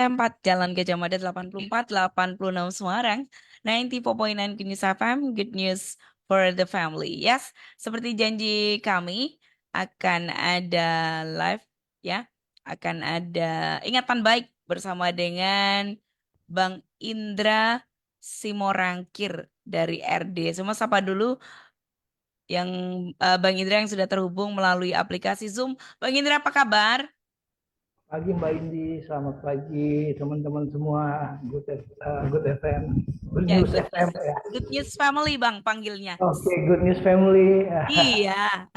4 Jalan Gajah Mada 84, 86 Semarang, 94.9 Good News FM, Good News for the Family. Yes, seperti janji kami akan ada live ya, akan ada ingatan baik bersama dengan Bang Indra Simorangkir dari RD. Semua sapa dulu yang Bang Indra yang sudah terhubung melalui aplikasi Zoom. Bang Indra apa kabar? Pagi Mbak Indi, selamat pagi teman-teman semua. Good FM, Good Ya, News FM ya. Good News Family Bang panggilnya. Oke, Good News Family. Iya,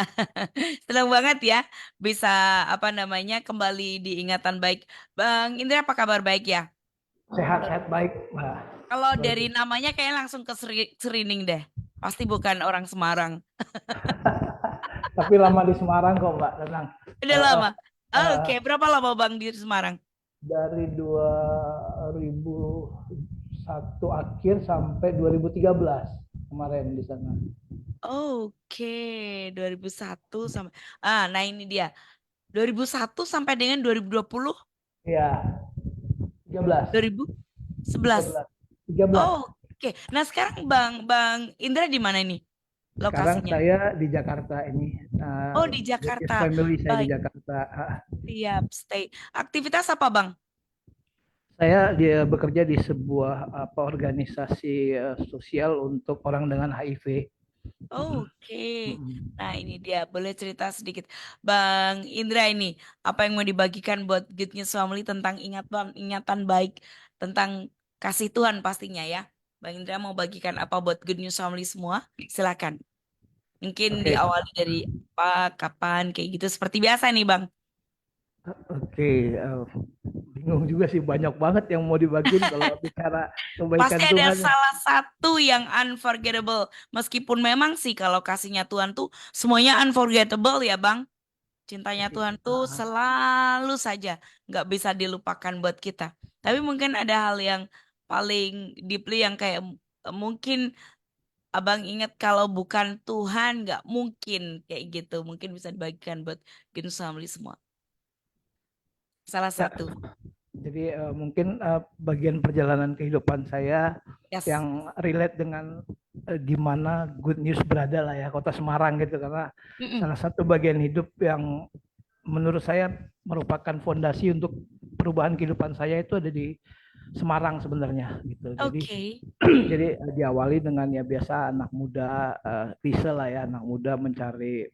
senang banget ya bisa apa namanya kembali diingatan baik. Bang Indra apa kabar baik ya? Sehat-sehat baik, Mbak. Kalau dari Baik. namanya kayak langsung ke Serining deh. Pasti bukan orang Semarang. Tapi lama di Semarang kok, Mbak. Tenang. Udah Eh, lama. eh, eh, Oke, berapa lama Bang di Semarang? dari 2001 akhir sampai 2013 kemarin di sana. Oke, 2001 sampai nah ini dia. 2001 sampai dengan 2020, Ya, 13. 2011. 13. 13. Oke. Nah, sekarang Bang Indra di mana ini Sekarang lokasinya? saya di Jakarta ini. Oh, di Good News Jakarta. Family saya di Baik, Jakarta. siap, stay. Aktivitas apa, Bang? Dia bekerja di sebuah organisasi sosial untuk orang dengan HIV. Oke. Nah, ini dia. Boleh cerita sedikit. Bang Indra ini, apa yang mau dibagikan buat Good News Family tentang ingatan baik, tentang kasih Tuhan pastinya ya. Bang Indra mau bagikan apa buat Good News Family semua? Silakan. Mungkin Oke, diawali dari apa, kapan, kayak gitu. Seperti biasa nih, Bang. oke. Bingung juga sih, banyak banget yang mau dibagiin kalau bicara kebaikan Pasti ada Tuhan. salah satu yang unforgettable. Meskipun memang sih kalau kasihnya Tuhan tuh semuanya unforgettable ya Bang. Cintanya Oke. Tuhan tuh selalu saja nggak bisa dilupakan buat kita. Tapi mungkin ada hal yang paling deeply yang kayak mungkin Abang ingat kalau bukan Tuhan nggak mungkin kayak gitu. Mungkin bisa dibagikan buat Gen Family semua. Salah Ya, satu. jadi mungkin bagian perjalanan kehidupan saya Yes. yang relate dengan di mana Good News berada lah ya, Kota Semarang gitu, karena Mm-mm. salah satu bagian hidup yang menurut saya merupakan fondasi untuk perubahan kehidupan saya itu ada di Semarang sebenarnya gitu. Jadi Oke. jadi diawali dengan ya biasa anak muda diesel lah ya, anak muda mencari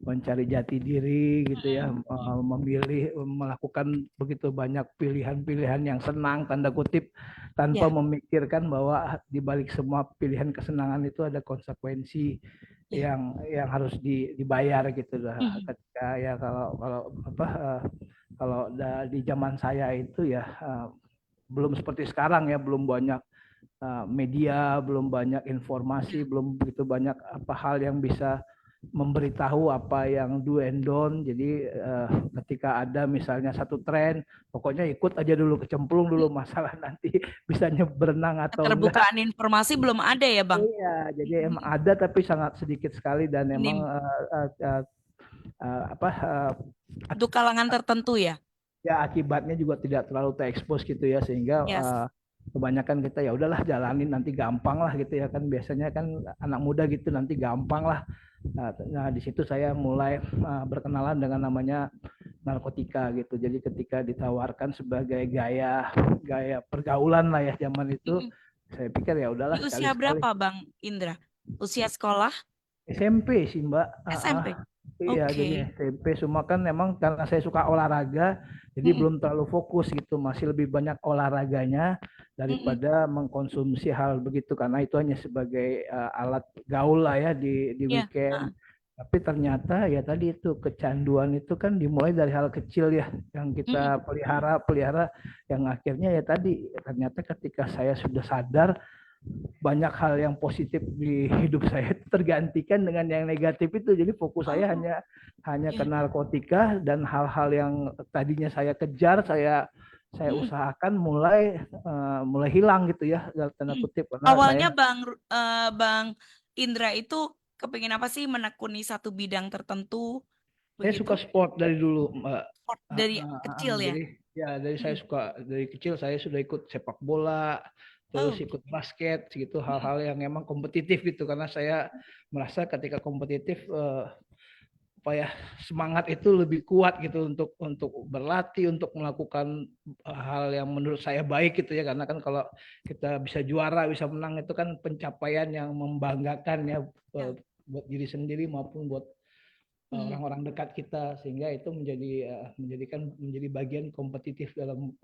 mencari jati diri gitu ya, Mm-mm. memilih melakukan begitu banyak pilihan-pilihan yang senang tanda kutip tanpa Ya, memikirkan bahwa di balik semua pilihan kesenangan itu ada konsekuensi ya. yang harus dibayar gitu lah. Mm. Ketika ya kalau kalau apa kalau di zaman saya itu ya belum seperti sekarang ya, belum banyak media, belum banyak informasi, belum begitu banyak apa hal yang bisa memberitahu apa yang do and don't. Jadi ketika ada misalnya satu tren, pokoknya ikut aja dulu, kecemplung dulu, masalah nanti bisanya berenang atau enggak. Keterbukaan informasi belum ada ya, Bang? Iya, jadi emang ada tapi sangat sedikit sekali dan emang Ini apa untuk kalangan tertentu ya? ya akibatnya juga tidak terlalu terekspos gitu ya, sehingga Yes. kebanyakan kita ya udahlah jalanin nanti gampang lah gitu ya, kan biasanya kan anak muda gitu nanti gampang lah. Nah, di situ saya mulai berkenalan dengan namanya narkotika gitu. Jadi ketika ditawarkan sebagai gaya gaya pergaulan lah ya zaman itu, Mm-mm. saya pikir ya Di udahlah usia sekali-sekali. berapa, Bang Indra? Usia sekolah? SMP sih Mbak. SMP? Iya, jadi Oke. SMP cuma kan memang karena saya suka olahraga, jadi Mm-mm. belum terlalu fokus gitu, masih lebih banyak olahraganya Mm-mm. daripada mengkonsumsi hal begitu, karena itu hanya sebagai alat gaul lah ya di Ya. weekend. Tapi ternyata ya tadi itu kecanduan itu kan dimulai dari hal kecil ya, yang kita Mm-mm. pelihara yang akhirnya ya tadi ternyata ketika saya sudah sadar banyak hal yang positif di hidup saya tergantikan dengan yang negatif itu. Jadi fokus saya Oh, hanya hanya ke ya. narkotika, dan hal-hal yang tadinya saya kejar, saya Mm-mm. usahakan mulai hilang gitu ya dalam tanda Mm-mm. kutip, karena Awalnya saya Bang Indra itu kepingin apa sih menekuni satu bidang tertentu saya begitu? suka sport dari dulu Mbak. Sport dari kecil Jadi ya? Ya, saya Mm. suka dari kecil saya sudah ikut sepak bola, terus Oh, ikut basket, gitu mm, hal-hal yang memang kompetitif gitu karena saya merasa ketika kompetitif apa ya semangat itu lebih kuat gitu untuk berlatih untuk melakukan hal yang menurut saya baik gitu ya karena kan kalau kita bisa juara bisa menang itu kan pencapaian yang membanggakan ya ya. buat diri sendiri maupun buat Mm. orang-orang dekat kita sehingga itu menjadi bagian kompetitif dalam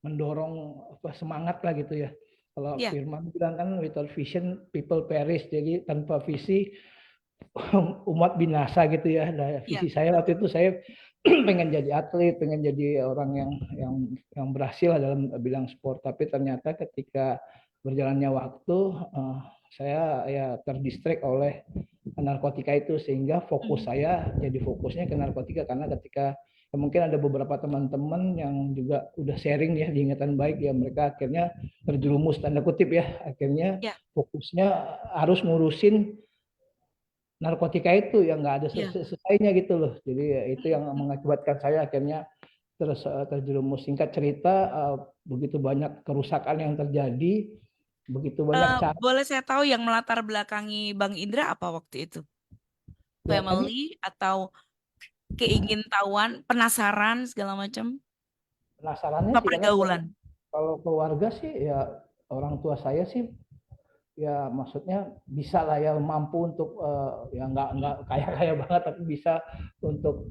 mendorong semangat lah gitu ya. Kalau Ya, Firman bilang kan without vision people perish, jadi tanpa visi umat binasa gitu ya. Nah, ya, visi saya waktu itu saya pengen jadi atlet, pengen jadi orang yang berhasil dalam bidang sport. Tapi ternyata ketika berjalannya waktu, saya ya terdistract oleh narkotika itu sehingga fokus mm, saya jadi fokusnya ke narkotika karena ketika ya mungkin ada beberapa teman-teman yang juga udah sharing ya di ingatan baik ya mereka akhirnya terjerumus tanda kutip ya akhirnya ya, fokusnya harus ngurusin narkotika itu yang nggak ada ya. selesainya gitu loh. Jadi ya, itu yang Mm. mengakibatkan saya akhirnya terjerumus. Singkat cerita, begitu banyak kerusakan yang terjadi, begitu banyak cara. Boleh saya tahu yang melatar belakangi Bang Indra apa waktu itu? Ya tadi Family atau keingintahuan, penasaran segala macam? penasarannya Apa sih karena pergaulan? kalau keluarga sih ya orang tua saya sih ya maksudnya bisa lah ya mampu untuk ya nggak kaya kaya banget tapi bisa untuk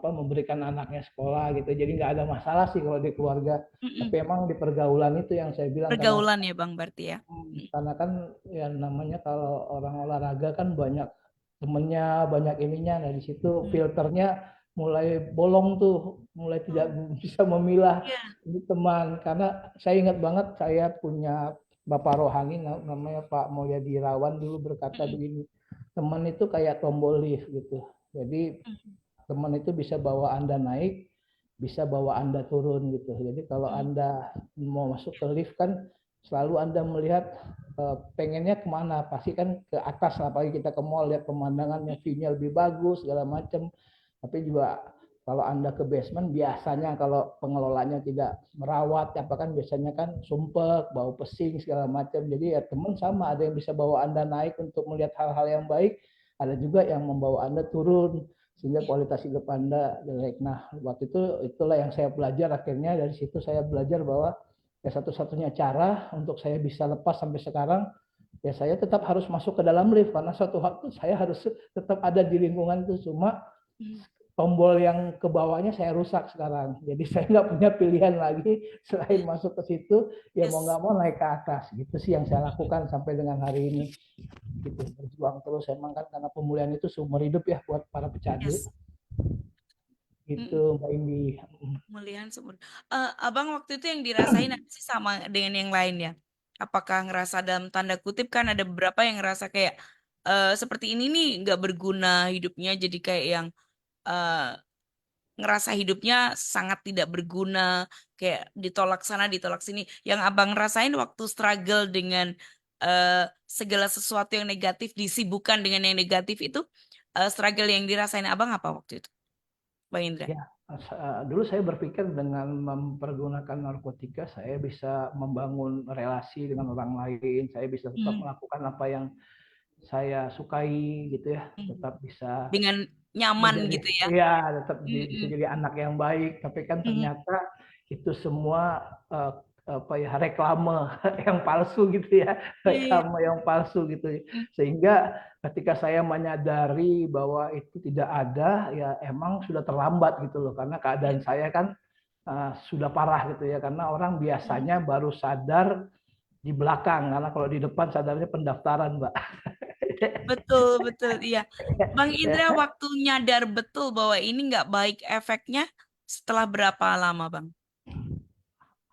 memberikan anaknya sekolah gitu jadi nggak ada masalah sih kalau di keluarga tapi Mm-mm. emang di pergaulan itu yang saya bilang Pergaulan ya Bang berarti ya. Mm. karena kan ya namanya kalau orang olahraga kan banyak temennya banyak ininya nah di situ Mm. filternya mulai bolong tuh mulai tidak Oh, bisa memilah iya. ini teman karena saya ingat banget saya punya bapak rohani namanya Pak Mulyadi Irawan dulu berkata Mm-mm. begini teman itu kayak tombol lift gitu jadi Mm. teman itu bisa bawa Anda naik, bisa bawa Anda turun gitu. Jadi kalau Mm. Anda mau masuk ke lift kan selalu Anda melihat pengennya kemana, pasti kan ke atas, apalagi kita ke mall lihat pemandangannya, view-nya lebih bagus segala macam. Tapi juga kalau Anda ke basement biasanya kalau pengelolanya tidak merawat apa kan biasanya kan sumpek, bau pesing segala macam. Jadi ya teman sama ada yang bisa bawa Anda naik untuk melihat hal-hal yang baik, ada juga yang membawa Anda turun sehingga Iya. kualitas hidup Anda jelek. Nah, waktu itu itulah yang saya belajar akhirnya dari situ saya belajar bahwa ya satu-satunya cara untuk saya bisa lepas sampai sekarang ya saya tetap harus masuk ke dalam lift karena suatu waktu saya harus tetap ada di lingkungan itu cuma Mm. tombol yang ke bawahnya saya rusak sekarang. Jadi saya nggak punya pilihan lagi selain masuk ke situ ya mau Yes. nggak mau naik ke atas. Gitu sih yang saya lakukan sampai dengan hari ini. Gitu berjuang terus emang kan karena pemulihan itu seumur hidup ya buat para pecandu. Yes. Gitu Mm. Mbak Indi. Pemulihan sumber. Abang waktu itu yang dirasain apa sih sama dengan yang lainnya? Apakah ngerasa dalam tanda kutip kan ada beberapa yang ngerasa kayak seperti ini nih nggak berguna hidupnya jadi kayak yang eh, ngerasa hidupnya sangat tidak berguna kayak ditolak sana ditolak sini. Yang abang rasain waktu struggle dengan segala sesuatu yang negatif disibukkan dengan yang negatif itu struggle yang dirasain abang apa waktu itu, Bang Indra? Ya, dulu saya berpikir dengan mempergunakan narkotika saya bisa membangun relasi dengan orang lain, saya bisa tetap Hmm. melakukan apa yang saya sukai gitu ya, Hmm. tetap bisa Dengan nyaman menjadi gitu ya. ya tetap bisa Mm-mm. jadi anak yang baik tapi kan Mm. ternyata itu semua apa ya reklame yang palsu gitu ya Iya, iya. reklame yang palsu gitu Mm. sehingga ketika saya menyadari bahwa itu tidak ada ya emang sudah terlambat gitu loh karena Iya. keadaan saya kan sudah parah gitu ya karena orang Mm. biasanya baru sadar di belakang karena kalau di depan sadarnya pendaftaran mbak. Betul, betul, iya. Bang Indra Ya, waktu nyadar betul bahwa ini nggak baik efeknya setelah berapa lama, Bang?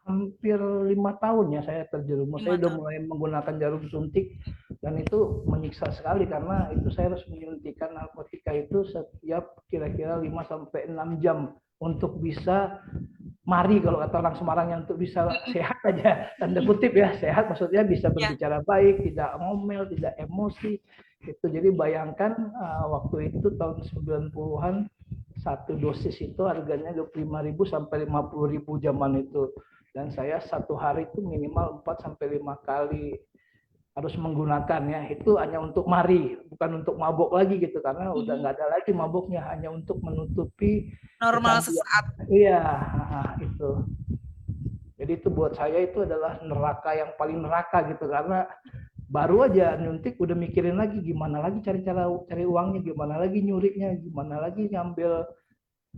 hampir 5 tahun ya saya terjerumus. Saya Lima udah tahun. mulai menggunakan jarum suntik dan itu menyiksa sekali karena itu saya harus menyuntikkan narkotika itu setiap kira-kira 5 sampai 6 jam untuk bisa mari kalau kata orang Semarang yang untuk bisa Mm-mm. sehat aja tanda kutip ya sehat maksudnya bisa Ya, berbicara baik tidak ngomel tidak emosi itu jadi bayangkan waktu itu tahun 90-an satu dosis itu harganya 25.000 sampai 50.000 zaman itu. Dan saya satu hari itu minimal 4 sampai 5 kali harus menggunakannya. Itu hanya untuk mari, bukan untuk mabok lagi gitu, karena udah nggak ada lagi maboknya, hanya untuk menutupi Normal kecanduan. sesaat. Iya, itu. Jadi itu buat saya itu adalah neraka yang paling neraka gitu, karena baru aja nyuntik udah mikirin lagi gimana lagi cari uangnya, gimana lagi nyurinya, gimana lagi ngambil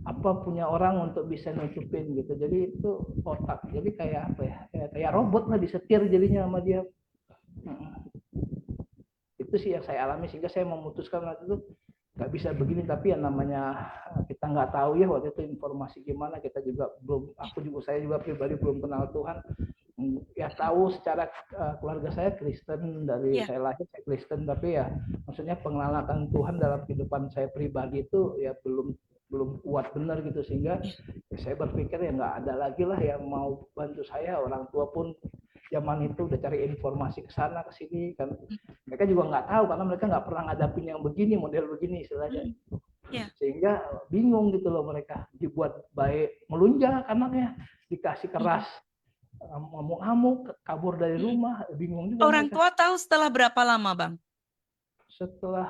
apa punya orang untuk bisa nutupin gitu. Jadi itu otak. Jadi kayak apa ya? Kayak robot lah, disetir jadinya sama dia. Itu sih yang saya alami, sehingga saya memutuskan waktu itu nggak bisa begini. Tapi yang namanya kita nggak tahu ya waktu itu informasi gimana, kita juga belum, saya juga pribadi belum kenal Tuhan. Ya tahu secara keluarga saya Kristen, dari saya lahir saya Kristen, tapi ya maksudnya pengenalan Tuhan dalam kehidupan saya pribadi itu ya belum kuat benar gitu, sehingga saya berpikir ya nggak ada lagi lah yang mau bantu saya. Orang tua pun zaman itu udah cari informasi ke sana ke sini kan, mereka juga nggak tahu karena mereka nggak pernah ngadapin yang begini, model begini istilahnya. Sehingga bingung gitu loh, mereka dibuat baik melunjak anaknya, dikasih keras ngamuk-ngamuk, kabur dari rumah, bingung juga Orang mereka. tua tahu setelah berapa lama, Bang? Setelah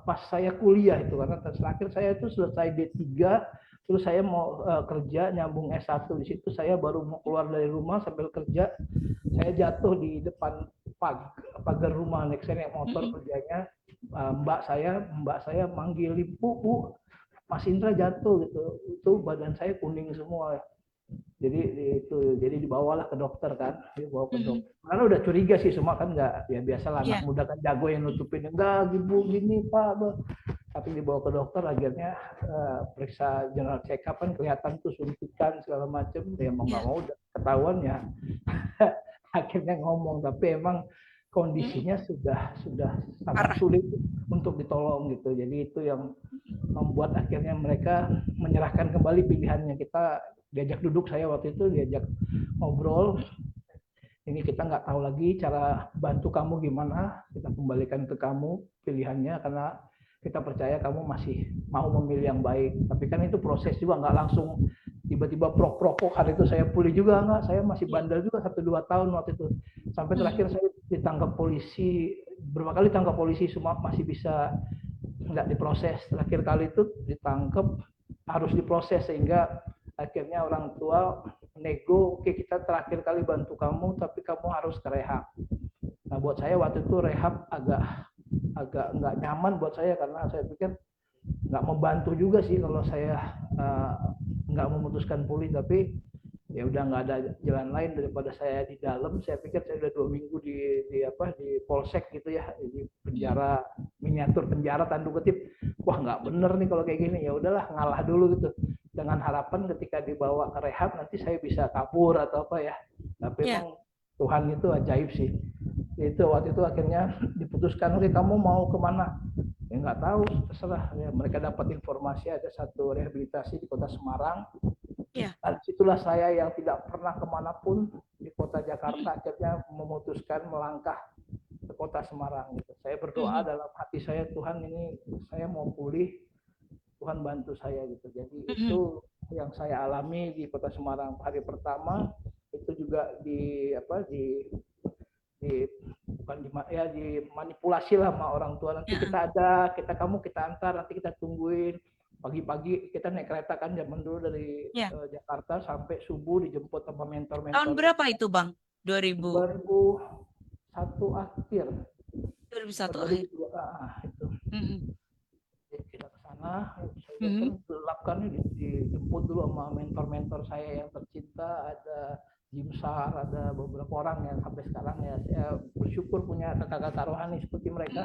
pas saya kuliah itu, karena terakhir saya itu selesai D3, terus saya mau kerja nyambung S1 di situ, saya baru mau keluar dari rumah sambil kerja, saya jatuh di depan pagar rumah, saya naik motor kerjanya, mbak saya manggil, Bu, Mas Indra jatuh gitu, itu badan saya kuning semua. Jadi dibawalah ke dokter kan, dibawa ke dokter. Karena udah curiga sih semua kan, nggak, ya biasalah anak muda kan jago yang nutupin, enggak ibu gini Pak. Tapi dibawa ke dokter, akhirnya periksa general check up kan, kelihatan tuh suntikan segala macam, ya mau nggak mau udah ketahuan ya. Akhirnya ngomong, tapi emang kondisinya sudah sangat sulit untuk ditolong gitu. Jadi itu yang membuat akhirnya mereka menyerahkan kembali pilihannya. Kita diajak duduk, saya waktu itu diajak ngobrol, ini kita nggak tahu lagi cara bantu kamu gimana, kita kembalikan ke kamu pilihannya, karena kita percaya kamu masih mau memilih yang baik. Tapi kan itu proses juga, nggak langsung tiba-tiba prok hari itu saya pulih juga, nggak. Saya masih bandel juga 1-2 tahun waktu itu, sampai terakhir saya ditangkap polisi, berapa kali tangkap polisi, semua masih bisa nggak diproses. Terakhir kali itu ditangkap harus diproses, sehingga akhirnya orang tua nego, oke kita terakhir kali bantu kamu, tapi kamu harus ke rehab. Nah buat saya waktu itu rehab agak nggak nyaman buat saya, karena saya pikir nggak membantu juga sih kalau saya nggak memutuskan pulih. Tapi ya udah nggak ada jalan lain daripada saya di dalam. Saya pikir saya udah 2 minggu di polsek gitu ya, di penjara, miniatur penjara tanda kutip. Wah nggak bener nih kalau kayak gini, ya udahlah ngalah dulu gitu, dengan harapan ketika dibawa ke rehab nanti saya bisa kabur atau apa ya. Tapi emang Tuhan itu ajaib sih. Itu waktu itu akhirnya diputuskan, oke kamu mau kemana? Ya nggak tahu, terserah ya. Mereka dapat informasi ada satu rehabilitasi di kota Semarang. Dan situlah saya yang tidak pernah kemanapun di kota Jakarta akhirnya memutuskan melangkah ke kota Semarang gitu. Saya berdoa dalam hati saya, Tuhan ini saya mau pulih, Tuhan bantu saya gitu. Jadi itu yang saya alami di kota Semarang. Hari pertama itu juga bukan dimanipulasi lah sama orang tua, nanti kita antar, nanti kita tungguin pagi-pagi, kita naik kereta kan zaman dulu dari Jakarta sampai subuh, dijemput sama mentor-mentor. Tahun berapa itu, Bang? 2001 akhir. 2001 akhir. Itu. Kita ke sana, saya kan gelap kan, dijemput dulu sama mentor-mentor saya yang tercinta, ada Jim Sar, ada beberapa orang yang sampai sekarang ya saya bersyukur punya kakak-kakak rohani seperti mereka.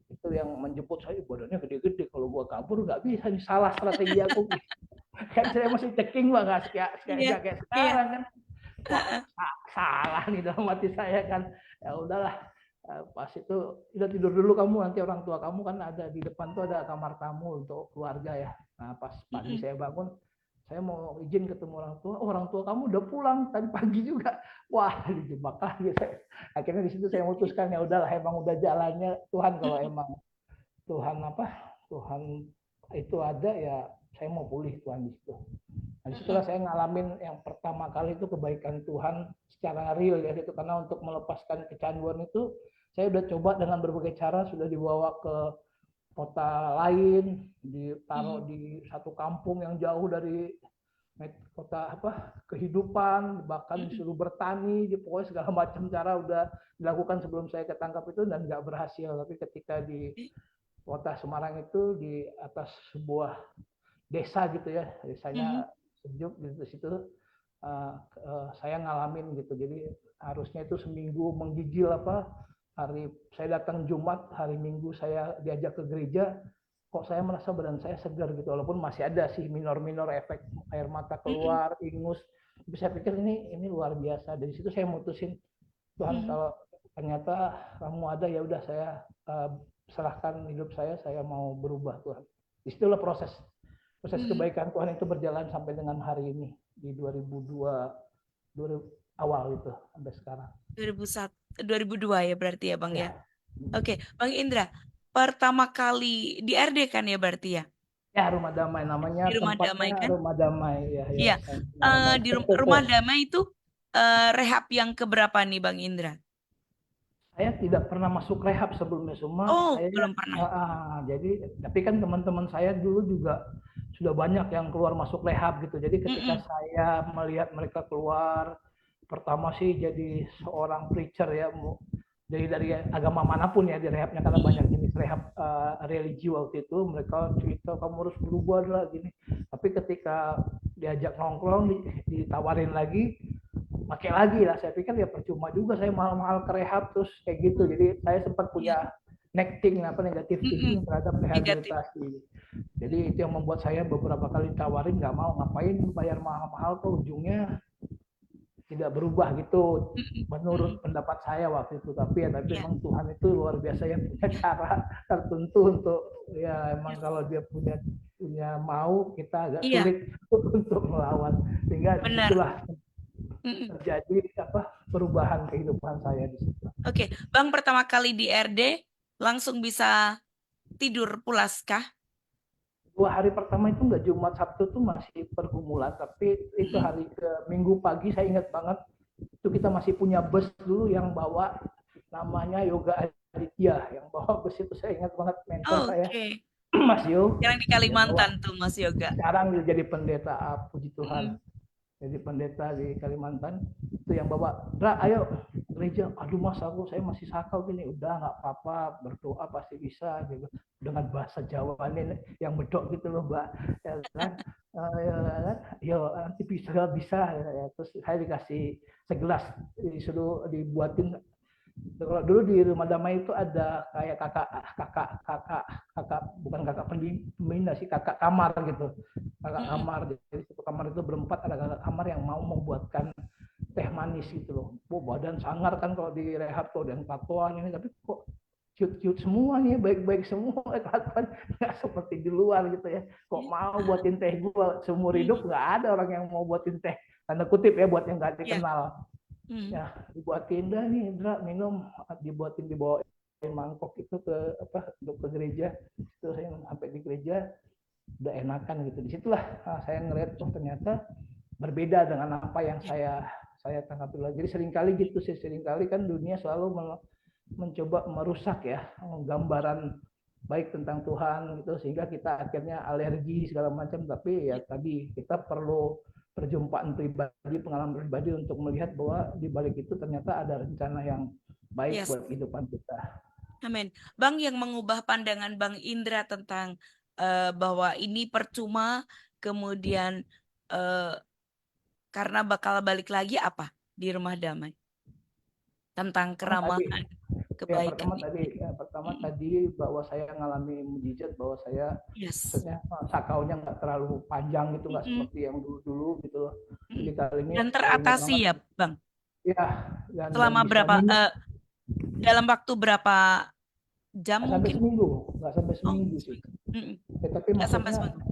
Itu yang menjemput saya, badannya gede-gede, kalau gua kabur nggak bisa, ini salah strategi aku. Kan saya masih ceking lah, nggak kayak sekarang kan. Wah, salah nih dalam hati saya kan. Ya udahlah, pas itu udah tidur dulu kamu, nanti orang tua kamu kan ada di depan tuh, ada kamar tamu untuk keluarga ya. Nah pas pagi saya bangun, saya mau izin ketemu orang tua, orang tua kamu udah pulang tadi pagi juga. Wah dijebak lagi saya. Akhirnya di situ saya memutuskan, ya udahlah emang udah jalannya Tuhan, kalau emang Tuhan itu ada ya saya mau pulih Tuhan di situ. Nah, disitulah Mm-mm. saya ngalamin yang pertama kali itu kebaikan Tuhan secara real ya itu, karena untuk melepaskan kecanduan itu saya udah coba dengan berbagai cara, sudah dibawa ke kota lain, ditaruh Mm. di satu kampung yang jauh dari kota apa kehidupan, bahkan Mm-mm. disuruh bertani, pokoknya segala macam cara udah dilakukan sebelum saya ketangkap itu dan nggak berhasil. Tapi ketika di kota Semarang itu di atas sebuah desa gitu ya, Mm-mm. desanya sejuk gitu situ, saya ngalamin gitu. Jadi harusnya itu seminggu menggigil apa, hari saya datang Jumat, hari Minggu saya diajak ke gereja, kok saya merasa badan saya segar gitu, walaupun masih ada sih minor-minor efek air mata Mm-mm. keluar, ingus. Tapi saya pikir ini luar biasa. Dari situ saya mutusin, Tuhan Mm-mm. kalau ternyata kamu ada ya udah saya serahkan hidup saya mau berubah Tuhan. Disitulah proses proses Mm-mm. kebaikan Tuhan itu berjalan sampai dengan hari ini di 2002 awal itu sampai sekarang. 2001, 2002 ya berarti ya Bang ya. Ya, Oke, Bang Indra, pertama kali di RD kan ya berarti ya? ya Rumah Damai namanya, Di Rumah tempatnya Damai kan? Rumah Damai ya ya. Iya, Nama di Rumah tertutup. Damai itu rehab yang keberapa nih Bang Indra? Saya tidak pernah masuk rehab sebelumnya, semua Oh, saya belum pernah. jadi tapi kan teman-teman saya dulu juga sudah banyak yang keluar masuk rehab gitu. Jadi ketika Mm-mm. saya melihat mereka keluar, pertama sih jadi seorang preacher ya, dari agama manapun ya di rehabnya, karena Mm-mm. banyak jenis rehab religi waktu itu, mereka cerita kamu harus berubah lah gini. Tapi ketika diajak nongkrong, ditawarin lagi, pakai lagi lah, saya pikir ya percuma juga saya mahal-mahal ke rehab terus kayak gitu. Jadi saya sempat Iya. punya negatif Mm-mm. thinking terhadap Negatif. rehabilitasi. Jadi itu yang membuat saya beberapa kali tawarin, nggak mau, ngapain bayar mahal-mahal tuh ujungnya tidak berubah gitu Mm-mm. Mm-mm. menurut pendapat saya waktu itu. Tapi Iya. memang Tuhan itu luar biasa ya, punya cara tertentu untuk ya, emang Yes. kalau dia punya mau, kita agak Iya, sulit untuk melawan, sehingga benar. disitulah Mm-mm. terjadi apa perubahan kehidupan saya di situ. Oke, Bang pertama kali di RD langsung bisa tidur pulas kah? 2 hari pertama itu nggak, Jumat Sabtu tuh masih pergumulan, tapi itu Mm-mm. hari ke Minggu pagi saya ingat banget, itu kita masih punya bus dulu yang bawa namanya Yoga Aditya, yang bawa bus itu saya ingat banget, mentor saya Oke. Mas Yo, Yang di yang bawa. Kalimantan tuh Mas Yoga. Sekarang dia jadi pendeta, puji Tuhan, Mm-mm. jadi pendeta di Kalimantan. Itu yang bawa, Dra ayo gereja. Aduh Mas, saya masih sakau gini. Udah nggak apa-apa, berdoa pasti bisa gitu, dengan bahasa Jawa ini yang bedok gitu loh Mbak, ya kan. Ya, kan? Yo nanti bisa ya. Terus saya dikasih segelas, disuruh dibuatin. Kalau dulu di Rumah Damai itu ada kayak kakak bukan kakak pembina sih, kakak kamar gitu, kakak Mm-mm. kamar. Jadi satu kamar itu berempat, ada kakak kamar yang mau membuatkan teh manis gitu loh. Badan sangar kan kalau di rehab tuh, dan tatoan ini, tapi kok cute-cute semua nih, baik-baik semua, kelakuan nggak seperti di luar gitu ya. Kok mau buatin teh, gua seumur hidup Mm-mm. nggak ada orang yang mau buatin teh, tanda kutip ya, buat yang nggak Ya. dikenal. Mm. Ya dibuatin dah nih Indra minum, dibawain mangkok itu ke apa, untuk ke gereja. Terus saya sampai di gereja udah enakan gitu. Disitulah saya ngeliat, oh ternyata berbeda dengan apa yang Ya. saya tangkap dulu. Jadi seringkali gitu sih, seringkali kan dunia selalu mencoba merusak ya gambaran baik tentang Tuhan gitu, sehingga kita akhirnya alergi segala macam. Tapi ya Ya. tadi kita perlu perjumpaan pribadi, pengalaman pribadi untuk melihat bahwa di balik itu ternyata ada rencana yang baik Yes. buat kehidupan kita. Amin. Bang, yang mengubah pandangan Bang Indra tentang bahwa ini percuma, kemudian eh, karena bakal balik lagi apa di Rumah Damai tentang Pertama tadi keramahan, ya, kebaikan itu. pertama Mm-mm. tadi bahwa saya mengalami mujizat, bahwa saya Yes. maksudnya sakaunya nggak terlalu panjang gitu, nggak Mm-mm. seperti yang dulu-dulu gitu loh. Mm-mm. Jadi kali ini Dan saya ingat teratasi banget ya, Bang. ya, dan Selama bisa berapa minum. dalam waktu berapa jam Nggak sampai mungkin? seminggu, nggak sampai Oh, seminggu sih. seminggu. Mm-mm. Tapi Nggak sampai maksudnya seminggu.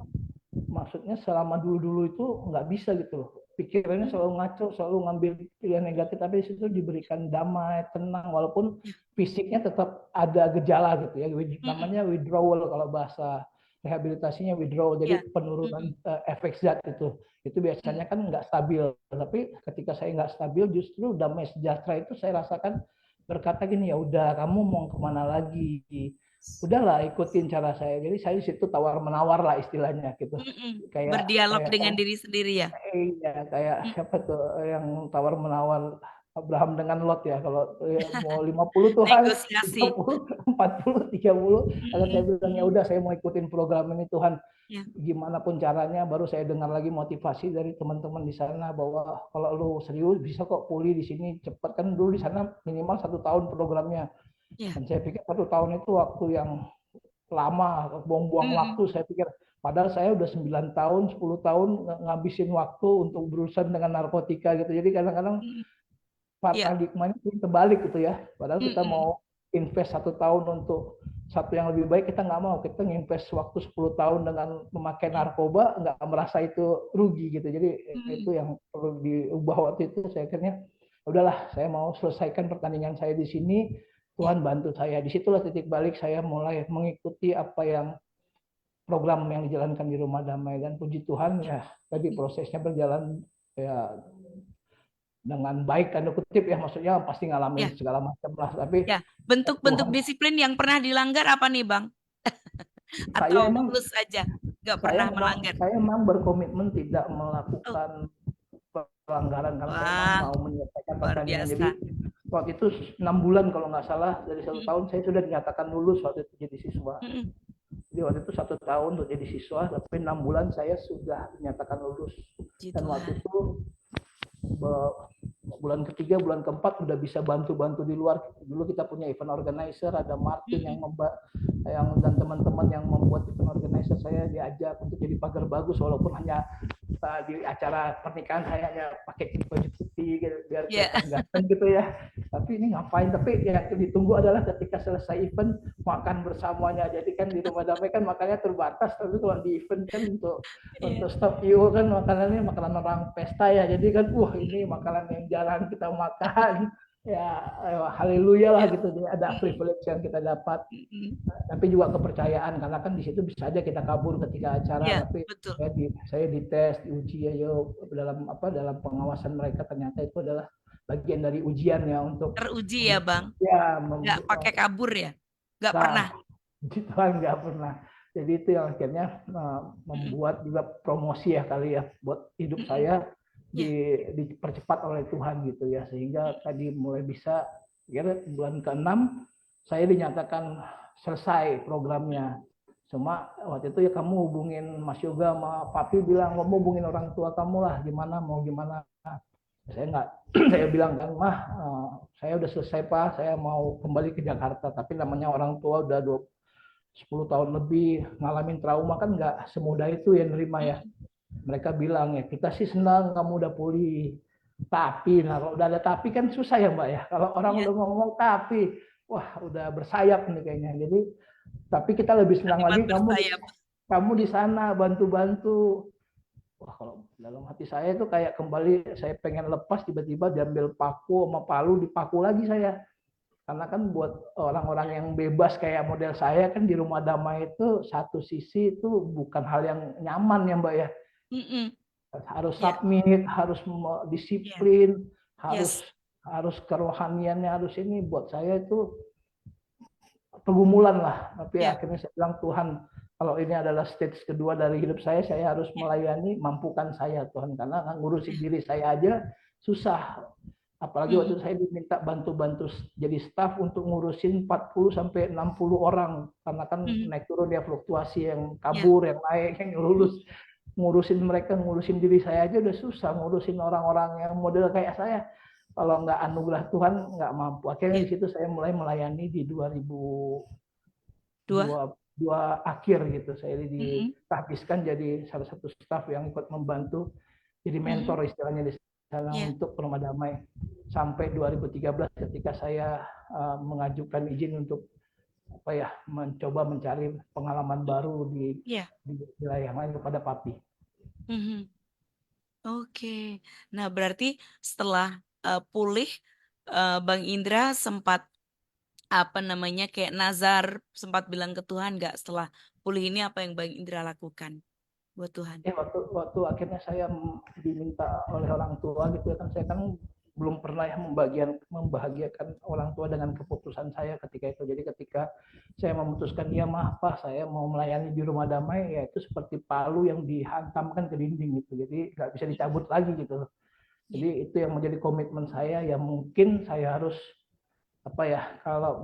maksudnya selama dulu-dulu itu nggak bisa gitu loh. Pikirannya Mm. selalu ngaco, selalu ngambil pilihan negatif, tapi di situ diberikan damai, tenang, walaupun Ya. fisiknya tetap ada gejala gitu ya. Mm-mm. Namanya withdrawal kalau bahasa rehabilitasinya withdrawal, Ya. jadi penurunan efek zat itu biasanya kan nggak stabil. Tapi ketika saya nggak stabil, justru damai sejahtera itu saya rasakan berkata gini, ya udah kamu mau kemana lagi, udahlah ikutin cara saya. Jadi saya di situ tawar menawar lah istilahnya gitu, kayak Berdialog kayak dengan diri sendiri ya. iya kayak siapa tuh yang tawar menawar Abraham dengan Lot ya, kalau mau 50 Tuhan, Negosiasi. 30, 40, 30. Kalau saya bilang ya Mm-mm. udah saya mau ikutin program ini Tuhan, Ya. gimana pun caranya. Baru saya dengar lagi motivasi dari teman-teman di sana bahwa kalau lu serius bisa kok pulih di sini cepat, kan dulu di sana minimal 1 tahun programnya. Ya. Dan saya pikir 1 tahun itu waktu yang lama, buang-buang Mm-mm. waktu. Saya pikir padahal saya udah 9 tahun 10 tahun ngabisin waktu untuk berurusan dengan narkotika gitu. Jadi kadang-kadang Mm-mm. Ya. paradigmanya terbalik gitu ya. Padahal kita Mm-mm. mau invest 1 tahun untuk satu yang lebih baik, kita nggak mau. Kita nginvest waktu 10 tahun dengan memakai Ya. narkoba, nggak merasa itu rugi gitu. Jadi itu Mm-mm. yang perlu diubah waktu itu. Saya akhirnya udahlah, saya mau selesaikan pertandingan saya di sini. Ya. Tuhan bantu saya. Disitulah titik balik saya mulai mengikuti apa yang program yang dijalankan di Rumah Damai, dan puji Tuhan ya tadi prosesnya berjalan ya dengan baik tanda kutip ya, maksudnya pasti Ya. ngalamin segala macam lah, tapi Ya. Bentuk-bentuk Tuhan, disiplin yang pernah dilanggar apa nih, Bang? saya Atau emang tulus aja, nggak saya pernah memang melanggar? saya memang berkomitmen tidak Oh, melakukan pelanggaran karena saya memang wah, mau menyelesaikan luar pertandingan. biasa. Jadi waktu itu 6 bulan kalau nggak salah, dari satu Mm-mm. tahun saya sudah dinyatakan lulus waktu itu jadi siswa. Mm-mm. Jadi waktu itu 1 tahun untuk jadi siswa, tapi 6 bulan saya sudah dinyatakan lulus. Puji Dan waktu Tuhan. itu bulan ketiga, bulan keempat udah bisa bantu-bantu di luar. Dulu kita punya event organizer, ada Martin Mm-mm. yang dan teman-teman yang membuat event organizer, saya diajak untuk jadi pagar bagus, walaupun hanya di acara pernikahan saya hanya pakai baju putih gitu, biar Ya. kelihatan ganteng gitu ya. Tapi ini ngapain? Tapi yang ditunggu adalah ketika selesai event makan bersamanya. Jadi kan di Rumah Damai kan makannya terbatas, tapi kalau di event kan untuk Iya. stop you kan makanannya makanan orang pesta ya. Jadi kan ini makanan yang jarang kita makan. Ya, haleluya lah Ya. gitu. Jadi ada Mm-mm. privilege yang kita dapat, Mm-mm. tapi juga kepercayaan karena kan di situ bisa aja kita kabur ketika acara. Ya, Tapi betul. saya dites, diuji ya, dalam pengawasan mereka, ternyata itu adalah bagian dari ujian ya untuk Teruji ya, Bang. ya Nggak pakai kabur ya? Nggak nah, pernah. Tuhan nggak pernah. Jadi itu yang akhirnya Mm-mm. membuat juga promosi ya kali ya buat hidup Mm-mm. saya Ya. dipercepat oleh Tuhan gitu ya, sehingga tadi mulai bisa kira bulan ke-6 saya dinyatakan selesai programnya. Cuma waktu itu ya kamu hubungin Mas Yoga sama Papi, bilang kamu hubungin orang tua kamu lah, gimana mau gimana. Saya nggak saya bilang kan, mah saya udah selesai Pak, saya mau kembali ke Jakarta. Tapi namanya orang tua udah 10 tahun lebih ngalamin trauma kan nggak semudah itu ya nerima ya. Mm-mm. Mereka bilang ya kita sih senang kamu udah pulih, tapi nah kalau udah ada tapi kan susah ya Mbak ya, kalau orang Ya, udah ngomong tapi wah udah bersayap nih kayaknya. Jadi tapi kita lebih senang kalimat lagi bersayap. kamu di sana bantu-bantu. Wah, kalau dalam hati saya itu kayak kembali, saya pengen lepas, tiba-tiba diambil paku sama palu, dipaku lagi saya. Karena kan buat orang-orang yang bebas kayak model saya kan, di Rumah Damai itu satu sisi itu bukan hal yang nyaman ya Mbak ya. Mm-mm. Harus Ya, submit, harus ya, disiplin, harus yes, harus kerohaniannya, harus ini, buat saya itu pergumulan lah. Tapi ya, akhirnya saya bilang, Tuhan, kalau ini adalah stage kedua dari hidup saya harus ya, melayani, mampukan saya Tuhan, karena ngurusin ya. diri saya aja susah. Apalagi waktu Mm-mm. itu saya diminta bantu-bantu jadi staff untuk ngurusin 40 sampai 60 orang, karena kan Mm-mm. naik turun ya, fluktuasi, yang Ya. kabur, yang naik, yang lulus. Ngurusin mereka, ngurusin diri saya aja udah susah, ngurusin orang-orang yang model kayak saya, kalau nggak anugerah Tuhan nggak mampu. Akhirnya Ya. di situ saya mulai melayani di 2002 Dua. akhir gitu. Saya Mm-mm. ditahbiskan jadi salah satu staf yang ikut membantu, jadi Mm-mm. mentor istilahnya di sana Ya. untuk Rumah Damai, sampai 2013 ketika saya mengajukan izin untuk mencoba mencari pengalaman baru Ya. di wilayah lain kepada Papi. Mhm. Oke. Nah, berarti setelah pulih, Bang Indra sempat apa namanya kayak nazar, sempat bilang ke Tuhan nggak setelah pulih ini apa yang Bang Indra lakukan buat Tuhan? Ya waktu akhirnya saya diminta oleh orang tua gitu ya kan, saya kan belum pernah ya membahagiakan orang tua dengan keputusan saya ketika itu. Jadi ketika saya memutuskan ya mah Pak, saya mau melayani di rumah damai, ya itu seperti palu yang dihantamkan ke dinding gitu. Jadi nggak bisa dicabut lagi gitu. Ya, Jadi itu yang menjadi komitmen saya, ya mungkin saya harus apa ya, kalau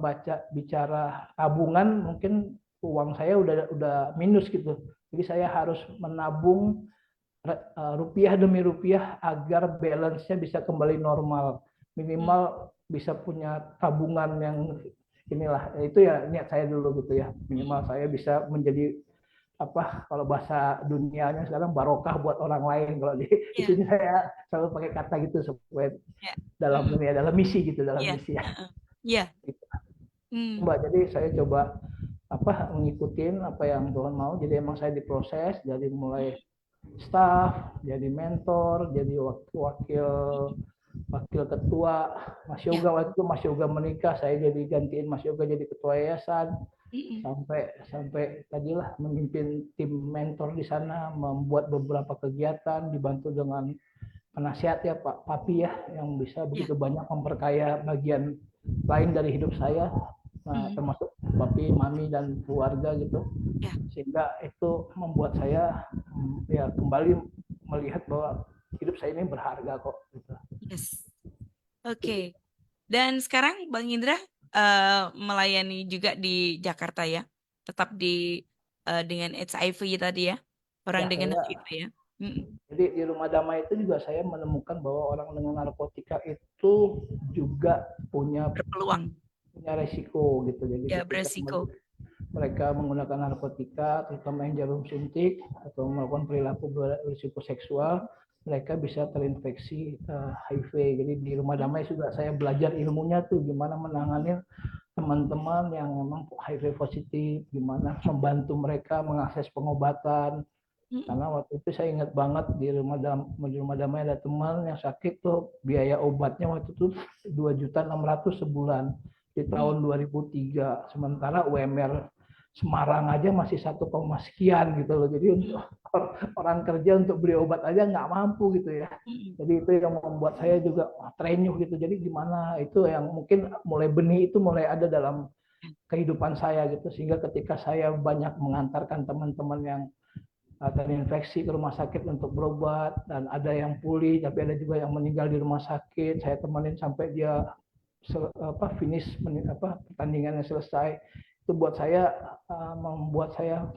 bicara tabungan mungkin uang saya udah minus gitu. Jadi saya harus menabung rupiah demi rupiah agar balance-nya bisa kembali normal. hmm, Minimal bisa punya tabungan yang inilah. Itu ya niat saya dulu gitu ya. hmm, Minimal saya bisa menjadi apa, kalau bahasa dunianya sekarang barokah buat orang lain. Kalau di ya, sini saya selalu pakai kata gitu supaya ya, dalam hmm, dunia, dalam misi gitu, dalam ya, misi ya. ya, hmm, Mbak, jadi saya coba apa ngikutin apa yang Tuhan mau. Jadi emang saya diproses dari mulai staff, jadi mentor, jadi wakil wakil ketua Mas ya, Yoga. Waktu itu Mas Yoga menikah, saya jadi gantiin Mas Yoga jadi ketua yayasan, hmm, sampai sampai tadilah memimpin tim mentor di sana, membuat beberapa kegiatan, dibantu dengan penasihat ya Pak Papi ya, yang bisa ya, begitu banyak memperkaya bagian lain dari hidup saya, hmm, termasuk Papi, Mami dan keluarga gitu. ya, Sehingga itu membuat saya ya kembali melihat bahwa hidup saya ini berharga kok gitu. yes, oke. Dan sekarang Bang Indra melayani juga di Jakarta ya, tetap di dengan HIV tadi ya, orang Ya dengan saya, HIV ya. Mm-mm. jadi di rumah damai itu juga saya menemukan bahwa orang dengan narkotika itu juga punya Berpeluang, punya resiko gitu. Jadi ya ketika beresiko. mereka menggunakan narkotika, terutama yang jarum suntik atau melakukan perilaku berisiko seksual, mereka bisa terinfeksi HIV. Jadi di rumah Mm, damai juga saya belajar ilmunya tuh, gimana menangani teman-teman yang memang HIV positif, gimana membantu mereka mengakses pengobatan. mm, Karena waktu itu saya ingat banget di rumah damai ada teman yang sakit tuh, biaya obatnya waktu itu 2.600.000 sebulan di mm, tahun 2003. Sementara UMR Semarang aja masih 1, sekian gitu loh. Jadi untuk mm, orang kerja untuk beli obat aja nggak mampu gitu ya. mm, Jadi itu yang membuat saya juga terenyuh gitu. Jadi gimana itu yang mungkin mulai benih itu mulai ada dalam kehidupan saya gitu. Sehingga ketika saya banyak mengantarkan teman-teman yang terinfeksi ke rumah sakit untuk berobat, dan ada yang pulih tapi ada juga yang meninggal di rumah sakit, saya temenin sampai dia finish pertandingannya selesai. Itu buat saya membuat saya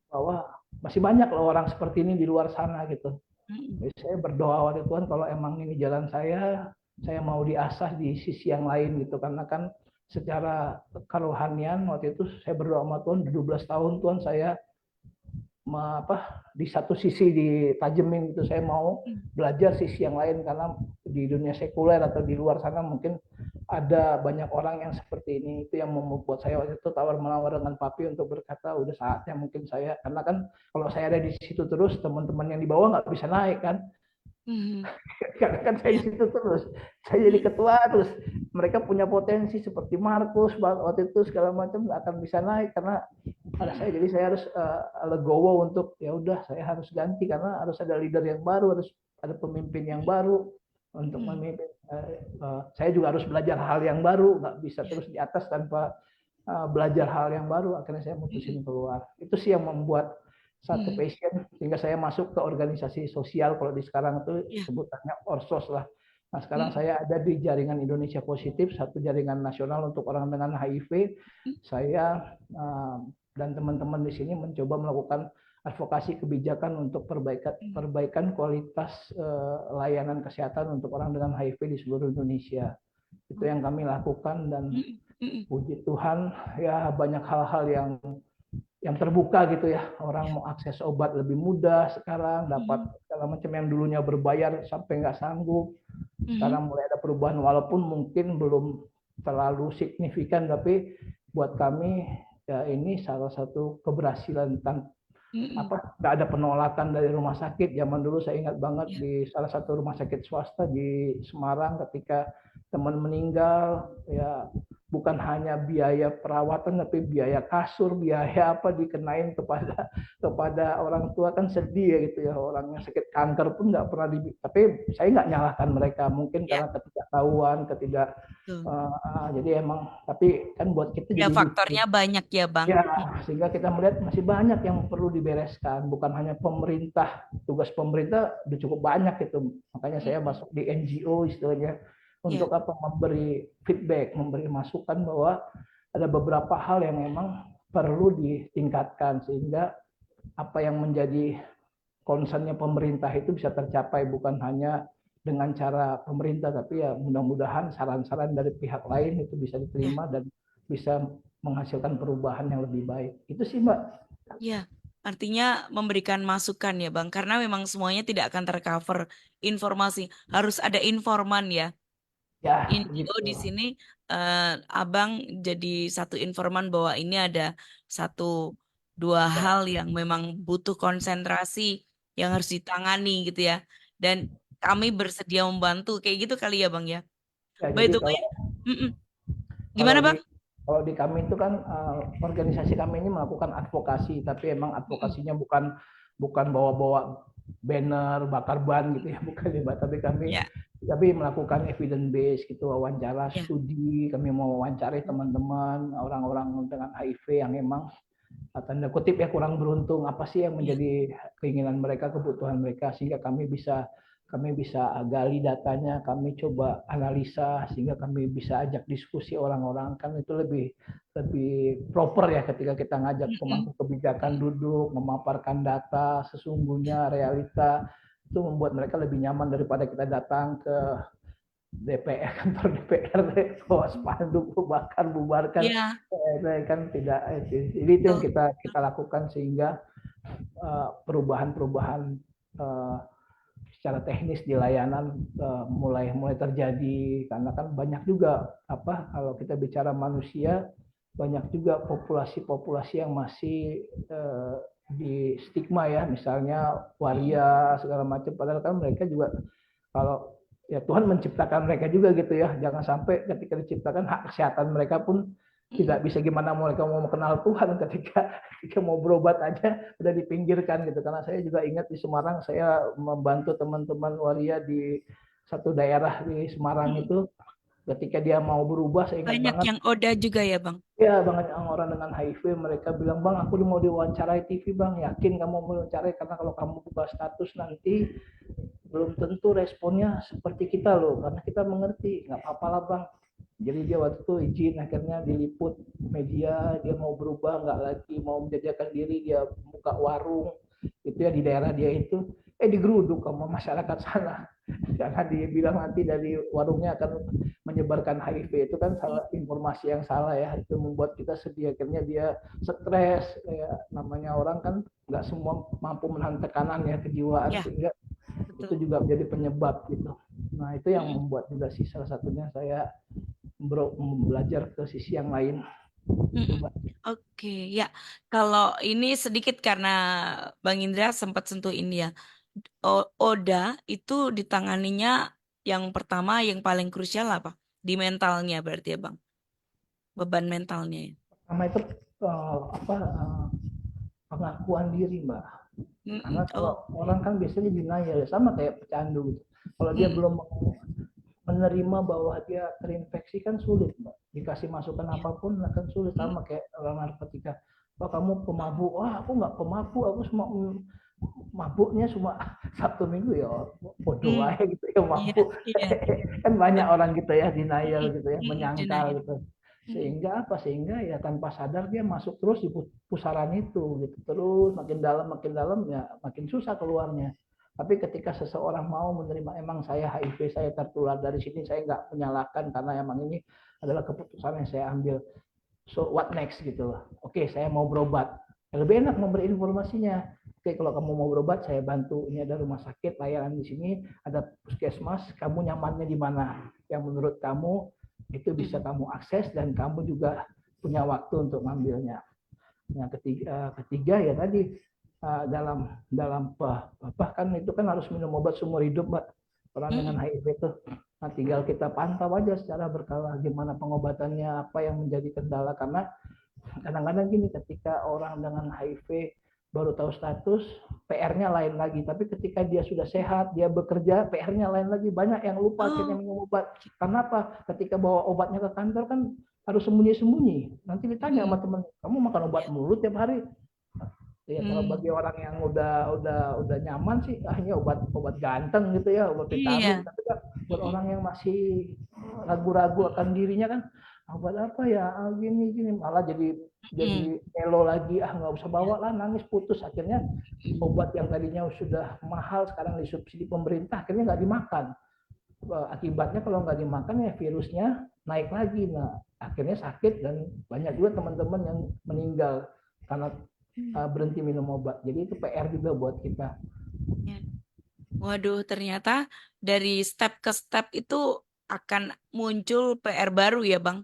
bahwa masih banyak loh orang seperti ini di luar sana gitu. mm, Jadi saya berdoa pada Tuhan, kalau emang ini jalan saya mau diasah di sisi yang lain gitu. Karena kan secara kerohanian waktu itu saya berdoa sama Tuhan 12 tahun, Tuhan saya di satu sisi ditajemin gitu, saya mau mm, belajar sisi yang lain. Karena di dunia sekuler atau di luar sana mungkin ada banyak orang yang seperti ini. Itu yang membuat saya waktu itu tawar menawar dengan Papi untuk berkata udah saatnya mungkin saya, karena kan kalau saya ada di situ terus teman-teman yang di bawah nggak bisa naik kan. mm, Karena kan saya di ya, situ terus, saya jadi mm, ketua terus, mereka punya potensi seperti Markus waktu itu segala macam nggak akan bisa naik karena ada mm, saya. Jadi saya harus legowo untuk ya udah saya harus ganti, karena harus ada leader yang baru, harus ada pemimpin yang baru untuk mm, memimpin. Saya juga harus belajar hal yang baru, nggak bisa ya, terus di atas tanpa belajar hal yang baru. Akhirnya saya mm, mutusin keluar. Itu sih yang membuat satu mm, passion sehingga saya masuk ke organisasi sosial, kalau di sekarang itu ya, sebutannya Orsos lah. Nah sekarang mm, saya ada di jaringan Indonesia Positif, satu jaringan nasional untuk orang dengan HIV. mm, Saya dan teman-teman di sini mencoba melakukan advokasi kebijakan untuk mm, perbaikan kualitas layanan kesehatan untuk orang dengan HIV di seluruh Indonesia. Itu yang kami lakukan, dan mm, mm, puji Tuhan ya banyak hal-hal yang terbuka gitu ya. Orang ya, mau akses obat lebih mudah sekarang, dapat mm, segala macam yang dulunya berbayar sampai nggak sanggup. mm, Sekarang mulai ada perubahan, walaupun mungkin belum terlalu signifikan, tapi buat kami ya ini salah satu keberhasilan. mm, Nggak ada penolakan dari rumah sakit. Zaman dulu saya ingat banget ya, di salah satu rumah sakit swasta di Semarang, ketika teman meninggal ya bukan hanya biaya perawatan tapi biaya kasur, biaya apa dikenain kepada orang tua, kan sedih ya gitu ya, orang yang sakit kanker pun nggak pernah tapi saya nggak nyalahkan mereka, mungkin Ya, karena ketidaktahuan, betul. jadi emang, tapi kan buat kita Ya, jadi faktornya banyak ya, Bang. ya, sehingga kita melihat masih banyak yang perlu dibereskan, bukan hanya pemerintah. Tugas pemerintah udah cukup banyak itu. Makanya saya Mm-mm. masuk di NGO istilahnya, Ya, untuk apa? Memberi feedback, memberi masukan bahwa ada beberapa hal yang memang perlu ditingkatkan sehingga apa yang menjadi concernnya pemerintah itu bisa tercapai, bukan hanya dengan cara pemerintah, tapi ya mudah-mudahan saran-saran dari pihak lain itu bisa ya, diterima dan bisa menghasilkan perubahan yang lebih baik. Itu sih Mbak. ya. Artinya memberikan masukan ya, Bang. Karena memang semuanya tidak akan tercover informasi. Harus ada informan ya. Ya, NGO begitu. di sini, eh, Abang jadi satu informan bahwa ini ada satu dua Ya, hal yang memang butuh konsentrasi yang harus ditangani gitu ya. Dan kami bersedia membantu kayak gitu kali ya, Bang ya. ya By jadi the way, kalau mm-mm. kalau Gimana, di Bang? kalau di kami itu kan organisasi kami ini melakukan advokasi, tapi emang Mm-mm. advokasinya bukan bukan bawa-bawa banner, bakar ban gitu ya, bukan ya, Mbak. Ya, Tapi melakukan evidence base gitu, wawancara ya. studi, kami mau wawancari teman-teman orang-orang dengan HIV yang emang tanda kutip ya kurang beruntung, apa sih yang Ya. menjadi keinginan mereka, kebutuhan mereka, sehingga kami bisa gali datanya, kami coba analisa sehingga kami bisa ajak diskusi orang-orang, kan itu lebih lebih proper ya ketika kita ngajak Mm-mm. pemangku kebijakan duduk memaparkan data sesungguhnya realita, itu membuat mereka lebih nyaman daripada kita datang ke DPR, kantor DPRD, bawa spanduk, bakar, bubarkan, Ya, kan tidak. Jadi itu yang betul. kita kita lakukan sehingga perubahan-perubahan secara teknis di layanan mulai mulai terjadi, karena kan banyak juga apa, kalau kita bicara manusia, banyak juga populasi-populasi yang masih di stigma ya, misalnya Mm-mm. waria segala macam, padahal kan mereka juga, kalau ya Tuhan menciptakan mereka juga gitu ya, jangan sampai ketika diciptakan hak kesehatan mereka pun Mm-mm. tidak bisa, gimana mereka mau kenal Tuhan ketika mau berobat aja udah dipinggirkan gitu. Karena saya juga ingat di Semarang, saya membantu teman-teman waria di satu daerah di Semarang Mm-mm. itu, ketika dia mau berubah, saya ingat Banyak banget yang Oda juga ya, Bang. ya, banget orang dengan HIV, mereka bilang, bang aku mau diwawancarai TV bang, yakin kamu mau wawancarai, karena kalau kamu buka status nanti belum tentu responnya seperti kita loh, karena kita mengerti, nggak apa-apa lah bang. Jadi dia waktu itu izin, akhirnya diliput media, dia mau berubah, nggak lagi mau menjadikan diri, dia buka warung itu ya di daerah dia itu, digeruduk sama masyarakat sana karena dia bilang nanti dari warungnya akan menyebarkan HIV. Itu kan salah, informasi yang salah ya, itu membuat kita sedih, akhirnya dia stres, ya namanya orang kan nggak semua mampu menahan tekanan ya kejiwaan, Ya, sehingga itu betul. juga menjadi penyebab gitu. Nah itu yang Mm-mm. membuat juga sih salah satunya saya belajar ke sisi yang lain itu Mm-mm. Mbak. Oke, ya. Kalau ini sedikit karena Bang Indra sempat sentuh ini ya. Oda itu ditanganinya yang pertama yang paling krusial apa? Di mentalnya berarti ya, Bang. Beban mentalnya ya. Pertama itu apa pengakuan diri Mbak, karena Mm-mm. kalau Oh, orang kan biasanya denial ya, sama kayak pecandu gitu, kalau dia mm-mm. belum menerima bahwa dia terinfeksi kan sulit Mbak, dikasih masukan Ya. apapun akan sulit, Mm. sama kayak orang narkotika, wah kamu pemabuk, wah aku nggak pemabuk, aku cuma mabuknya cuma Sabtu Minggu, ya bodoh Mm. aja gitu ya Iya, mabuk. iya. Kan banyak Betul. orang gitu ya, denial Mm-mm. gitu ya, Mm-mm. menyangkal Denial. gitu, Mm-mm. sehingga apa, sehingga ya tanpa sadar dia masuk terus di pusaran itu gitu, terus makin dalam ya makin susah keluarnya. Tapi ketika seseorang mau menerima, emang saya HIV, saya tertular dari sini, saya nggak menyalahkan karena emang ini adalah keputusan yang saya ambil, so what next gitu loh. Oke, saya mau berobat, lebih enak memberi informasinya. Oke, kalau kamu mau berobat saya bantu, ini ada rumah sakit layanan di sini, ada puskesmas, kamu nyamannya di mana yang menurut kamu itu bisa Mm-mm. kamu akses dan kamu juga punya waktu untuk ngambilnya. Yang ketiga ya tadi, dalam dalam bahkan itu kan harus minum obat seumur hidup Mbak, orang dengan Mm-mm. HIV itu. Nah, tinggal kita pantau aja secara berkala gimana pengobatannya, apa yang menjadi kendala. Karena kadang-kadang gini, ketika orang dengan HIV baru tahu status, PR-nya lain lagi. Tapi ketika dia sudah sehat, dia bekerja, PR-nya lain lagi. Banyak yang lupa akhirnya Oh, minum obat. Karena apa? Ketika bawa obatnya ke kantor kan harus sembunyi-sembunyi. Nanti ditanya sama mm, teman, kamu makan obat ya, mulut tiap hari? Ya kalau bagi mm, orang yang udah nyaman sih, hanya obat ganteng gitu ya, obat vitamin. iya, Tapi kan buat mm, orang yang masih ragu-ragu akan dirinya kan, obat apa ya, gini gini, malah mm, jadi elo lagi, nggak usah ya, bawa lah, nangis putus. Akhirnya mm, obat yang tadinya sudah mahal sekarang disubsidi pemerintah akhirnya nggak dimakan. Akibatnya kalau nggak dimakan ya virusnya naik lagi. Nah akhirnya sakit dan banyak juga teman-teman yang meninggal karena mm, berhenti minum obat. Jadi itu PR juga buat kita. ya. Waduh, ternyata dari step ke step itu akan muncul PR baru ya, Bang?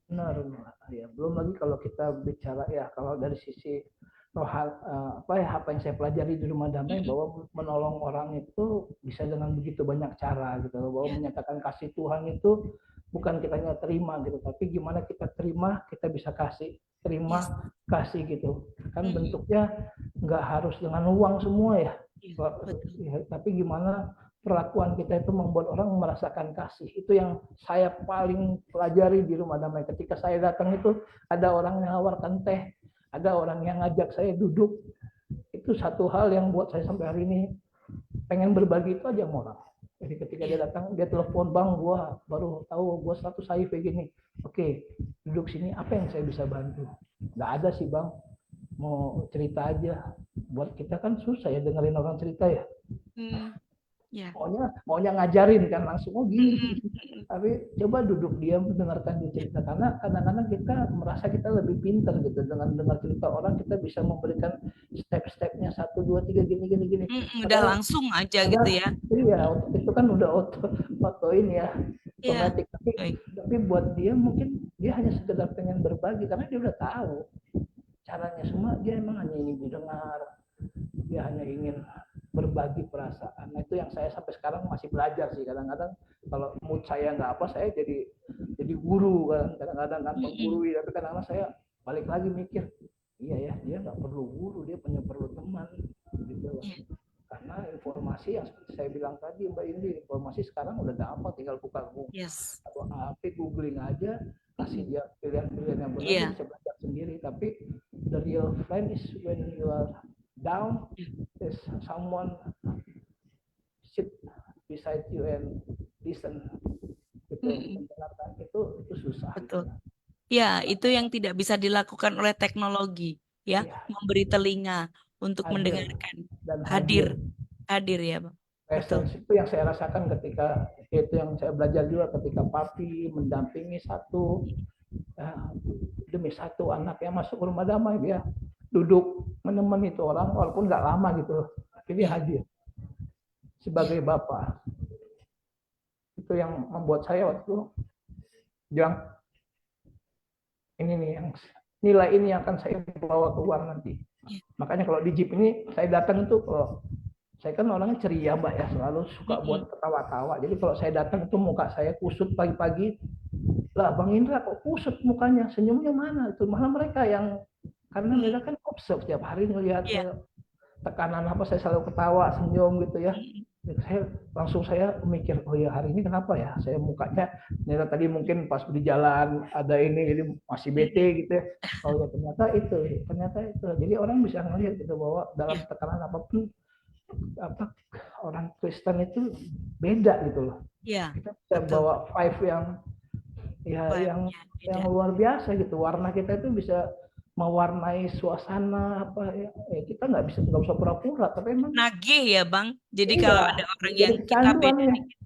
Benar, ya. Belum lagi kalau kita bicara ya, kalau dari sisi hal apa yang saya pelajari di rumah damai, Mm, bahwa menolong orang itu bisa dengan begitu banyak cara gitu loh. Bahwa ya, menyatakan kasih Tuhan itu bukan kitanya terima gitu, tapi gimana kita terima, kita bisa kasih, yes. terima, kasih gitu. Kan Mm, bentuknya nggak harus dengan uang semua ya. ya, betul. Ya, tapi gimana perlakuan kita itu membuat orang merasakan kasih. Itu yang saya paling pelajari di rumah damai. Ketika saya datang itu ada orang yang menawarkan teh, ada orang yang ngajak saya duduk. Itu satu hal yang buat saya sampai hari ini pengen berbagi itu aja sama orang. Jadi ketika dia Ya, datang, dia telepon, bang, gua baru tahu gua status HIV gini. Oke, duduk sini, apa yang saya bisa bantu? Nggak ada sih bang, mau cerita aja. Buat kita kan susah ya dengerin orang cerita ya. mm, ya. Maunya ngajarin kan langsung, oh Mm, gini, mm, gini. mm, Tapi coba duduk diam mendengarkan dia cerita, karena kadang-kadang kita merasa kita lebih pintar gitu dengan dengar cerita orang. Kita bisa memberikan step-stepnya, satu dua tiga, gini gini gini. udah Padahal langsung aja gitu padahal ya. iya, itu kan udah auto ini ya, Ya, otomatis. baik. Tapi buat dia mungkin dia hanya sekedar pengen berbagi karena dia udah tahu caranya. Semua dia emang hanya ingin didengar, dia hanya ingin berbagi perasaan. Nah, itu yang saya sampai sekarang masih belajar sih. Kadang-kadang kalau mood saya nggak apa, saya jadi guru kan. Kadang-kadang kan Mm-mm. menggurui, tapi kadang-kadang saya balik lagi mikir, iya ya, dia nggak perlu guru, dia punya perlu teman gitu loh. Ya, Karena informasi yang seperti saya bilang tadi Mbak Indi, informasi sekarang udah gampang, tinggal buka Google yes. atau HP, googling aja, kasih dia pilihan-pilihan yang benar, dia Iya. bisa belajar sendiri. Tapi the real friend is when you are down, there's someone sit beside you and listen gitu, Mm-mm. mendengarkan. Itu susah Betul. gitu. Ya, itu yang tidak bisa dilakukan oleh teknologi, ya, Iya, memberi telinga untuk hadir mendengarkan, dan hadir, hadir. hadir ya, Bang. Betul. Presence itu yang saya rasakan ketika, itu yang saya belajar juga ketika papi mendampingi satu, demi satu anak yang masuk rumah damai. Dia duduk menemani itu orang walaupun nggak lama gitu, tapi dia Ya, hadir ya, sebagai bapak. Itu yang membuat saya waktu itu bilang, ini nih yang nilai ini yang akan saya bawa keluar nanti. ya. Makanya kalau di Jeep ini saya datang itu, kalau saya kan orangnya ceria Mbak ya, selalu suka Mm-mm. buat ketawa-tawa. Jadi kalau saya datang itu muka saya kusut pagi-pagi, lah Bang Indra kok kusut mukanya, senyumnya mana? Itu malah mereka yang, karena mereka kan observe tiap hari ngelihat Ya. saya tekanan apa, saya selalu ketawa, senyum gitu ya. Mm-mm. Saya mikir, oh ya hari ini kenapa ya saya mukanya, ternyata tadi mungkin pas di jalan ada ini jadi masih bete Mm-mm. gitu ya. Oh ya ternyata itu jadi orang bisa ngelihat gitu bahwa dalam Ya, tekanan apapun, apa, orang Kristen itu beda gitu loh. ya, Kita bisa betul. bawa five yang, ya yang Vibe-nya beda. luar biasa gitu. Warna kita itu bisa mewarnai suasana apa ya, kita nggak usah pura-pura, tapi emang Nagih ya, Bang. Jadi kalau iya, ada orang jadi yang kita kecanduan beda ya. dikit,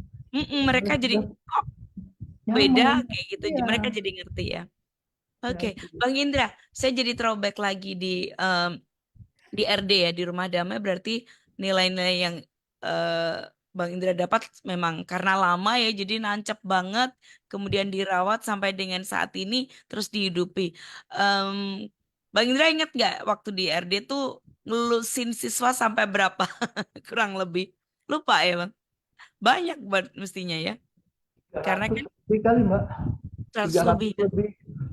mereka jadi Udah kok beda nyaman. kayak gitu. Iya, Mereka jadi ngerti ya. ya Oke, itu. Bang Indra, saya jadi throwback lagi di RD ya, di Rumah Damai. Berarti nilai-nilai yang eh, Bang Indra dapat memang karena lama ya, jadi nancep banget, kemudian dirawat sampai dengan saat ini, terus dihidupi. Em, Bang Indra ingat nggak waktu di RD tuh ngelusin siswa sampai berapa? Kurang lebih. Lupa ya, Bang. Banyak banget mestinya ya. Karena 300 kan lebih kali Mbak, 100 300 lebih kan. lebih.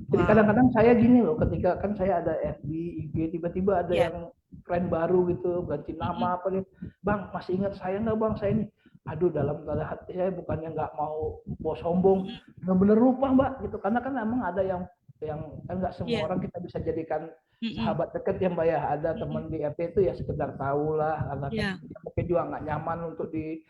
Jadi Wow. kadang-kadang saya gini loh, ketika kan saya ada FB, IG, tiba-tiba ada Ya. yang friend baru gitu, ganti Mm-mm. nama apa nih, Bang masih ingat saya nggak Bang, saya ini, aduh dalam tanda hati saya bukannya nggak mau sombong, Mm-mm. bener-bener lupa Mbak gitu, karena kan emang ada yang kan nggak semua Iya. orang kita bisa jadikan Mm-mm. sahabat dekat ya Mbak ya, ada Mm-mm. teman di FB itu ya sekedar tahu lah, karena kan Iya. mungkin juga nggak nyaman untuk di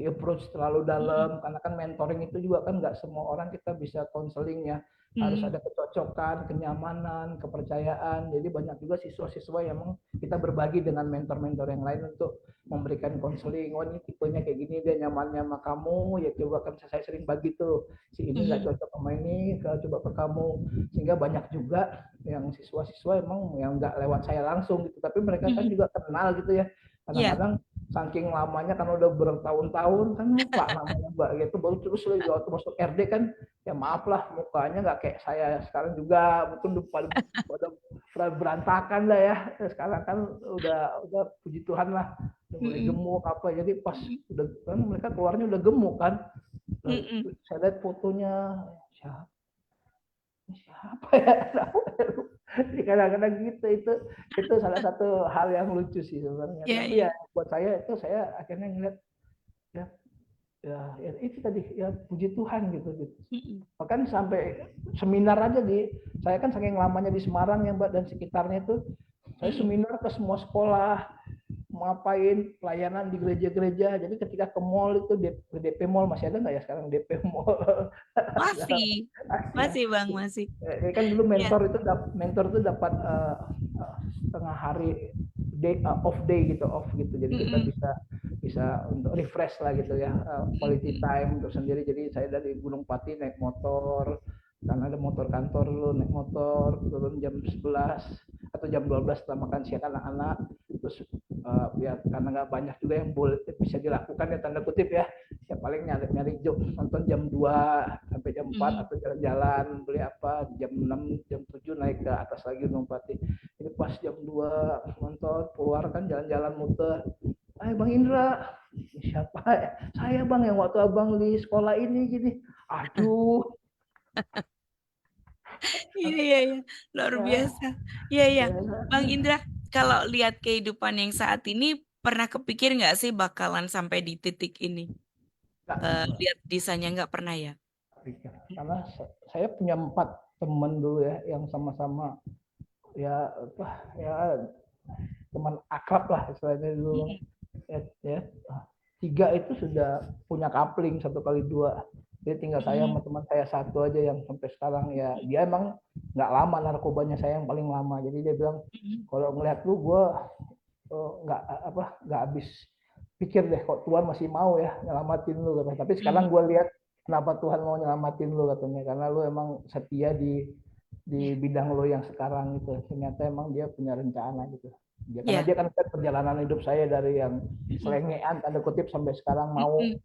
approach terlalu Mm-mm. dalam, karena kan mentoring itu juga kan nggak semua orang kita bisa konseling ya, harus Mm-mm. ada kecocokan, kenyamanan, kepercayaan. Jadi banyak juga siswa-siswa yang memang kita berbagi dengan mentor-mentor yang lain untuk memberikan konseling. Oh ini tipenya kayak gini, dia nyamannya sama kamu, ya coba kan saya sering bagi tuh. Si ini nggak Mm-mm. cocok sama ini, coba ke kamu. Sehingga banyak juga yang siswa-siswa emang yang nggak lewat saya langsung gitu, tapi mereka kan Mm-mm. juga kenal gitu ya. Iya. Kadang-kadang saking lamanya kan udah bertahun-tahun kan lupa namanya Mbak gitu, baru terus waktu masuk RD kan ya maaf lah mukanya nggak kayak saya sekarang juga, mungkin udah berantakan lah ya. Sekarang kan udah puji Tuhan lah udah mulai Mm-mm. gemuk apa, jadi pas Mm-mm. udah kan mereka keluarnya udah gemuk kan. Lalu Mm-mm. saya lihat fotonya, siapa siapa ya. Jadi kadang-kadang gitu, itu salah satu hal yang lucu sih sebenarnya, Iya, tapi iya. ya buat saya itu, saya akhirnya ngeliat ya, ya itu tadi ya puji Tuhan gitu gitu. Mm-mm. Bahkan sampai seminar aja saya kan saking lamanya di Semarang ya Mbak dan sekitarnya itu, saya Mm-mm. seminar ke semua sekolah, ngapain pelayanan di gereja-gereja. Jadi ketika ke mall itu, DP Mall masih ada nggak ya sekarang DP Mall? Masih. Masih ya. Masih, Bang, masih. Kan dulu Iya. mentor itu dapat setengah hari off day gitu, off gitu. Jadi kita Mm-mm. bisa bisa untuk refresh lah gitu ya, quality Mm-mm. time untuk sendiri. Jadi saya dari Gunung Pati naik motor, karena ada motor kantor dulu, naik motor turun jam 11 atau jam 12 setelah makan siang anak-anak, terus ya karena nggak banyak juga yang boleh bisa dilakukan ya tanda kutip ya, ya paling nyari job nonton jam 2 sampai jam 4 Mm-mm. atau jalan-jalan beli apa, jam 6 jam 7 naik ke atas lagi Gunung Pati. Jadi pas jam 2 nonton keluar kan jalan-jalan muter. Bang Indra, siapa ya? Saya bang yang waktu abang di sekolah ini gini. Aduh, Iya, iya, iya. Luar ya, biasa. Iya, iya. Bang ya, Indra, kalau lihat kehidupan yang saat ini, pernah kepikir nggak sih bakalan sampai di titik ini? enggak, Lihat desainnya nggak pernah ya? karena saya punya 4 teman dulu ya yang sama-sama ya apa ya, teman akrab lah istilahnya dulu Mm-mm. ya. 3 itu sudah punya kapling 1 kali 2, jadi tinggal saya Mm-mm. sama teman saya 1 aja yang sampai sekarang ya, dia emang nggak lama narkobanya, saya yang paling lama. Jadi dia bilang Mm-mm. kalau ngelihat lu gue nggak habis pikir deh kok Tuhan masih mau ya nyelamatin lu katanya. Tapi sekarang Mm-mm. gue lihat kenapa Tuhan mau nyelamatin lu katanya, karena lu emang setia di Ya, bidang lo yang sekarang gitu. Ternyata emang dia punya rencana gitu. Karena ya. dia kan perjalanan hidup saya dari yang Mm-mm. selengean tanda kutip sampai sekarang mau Mm-mm.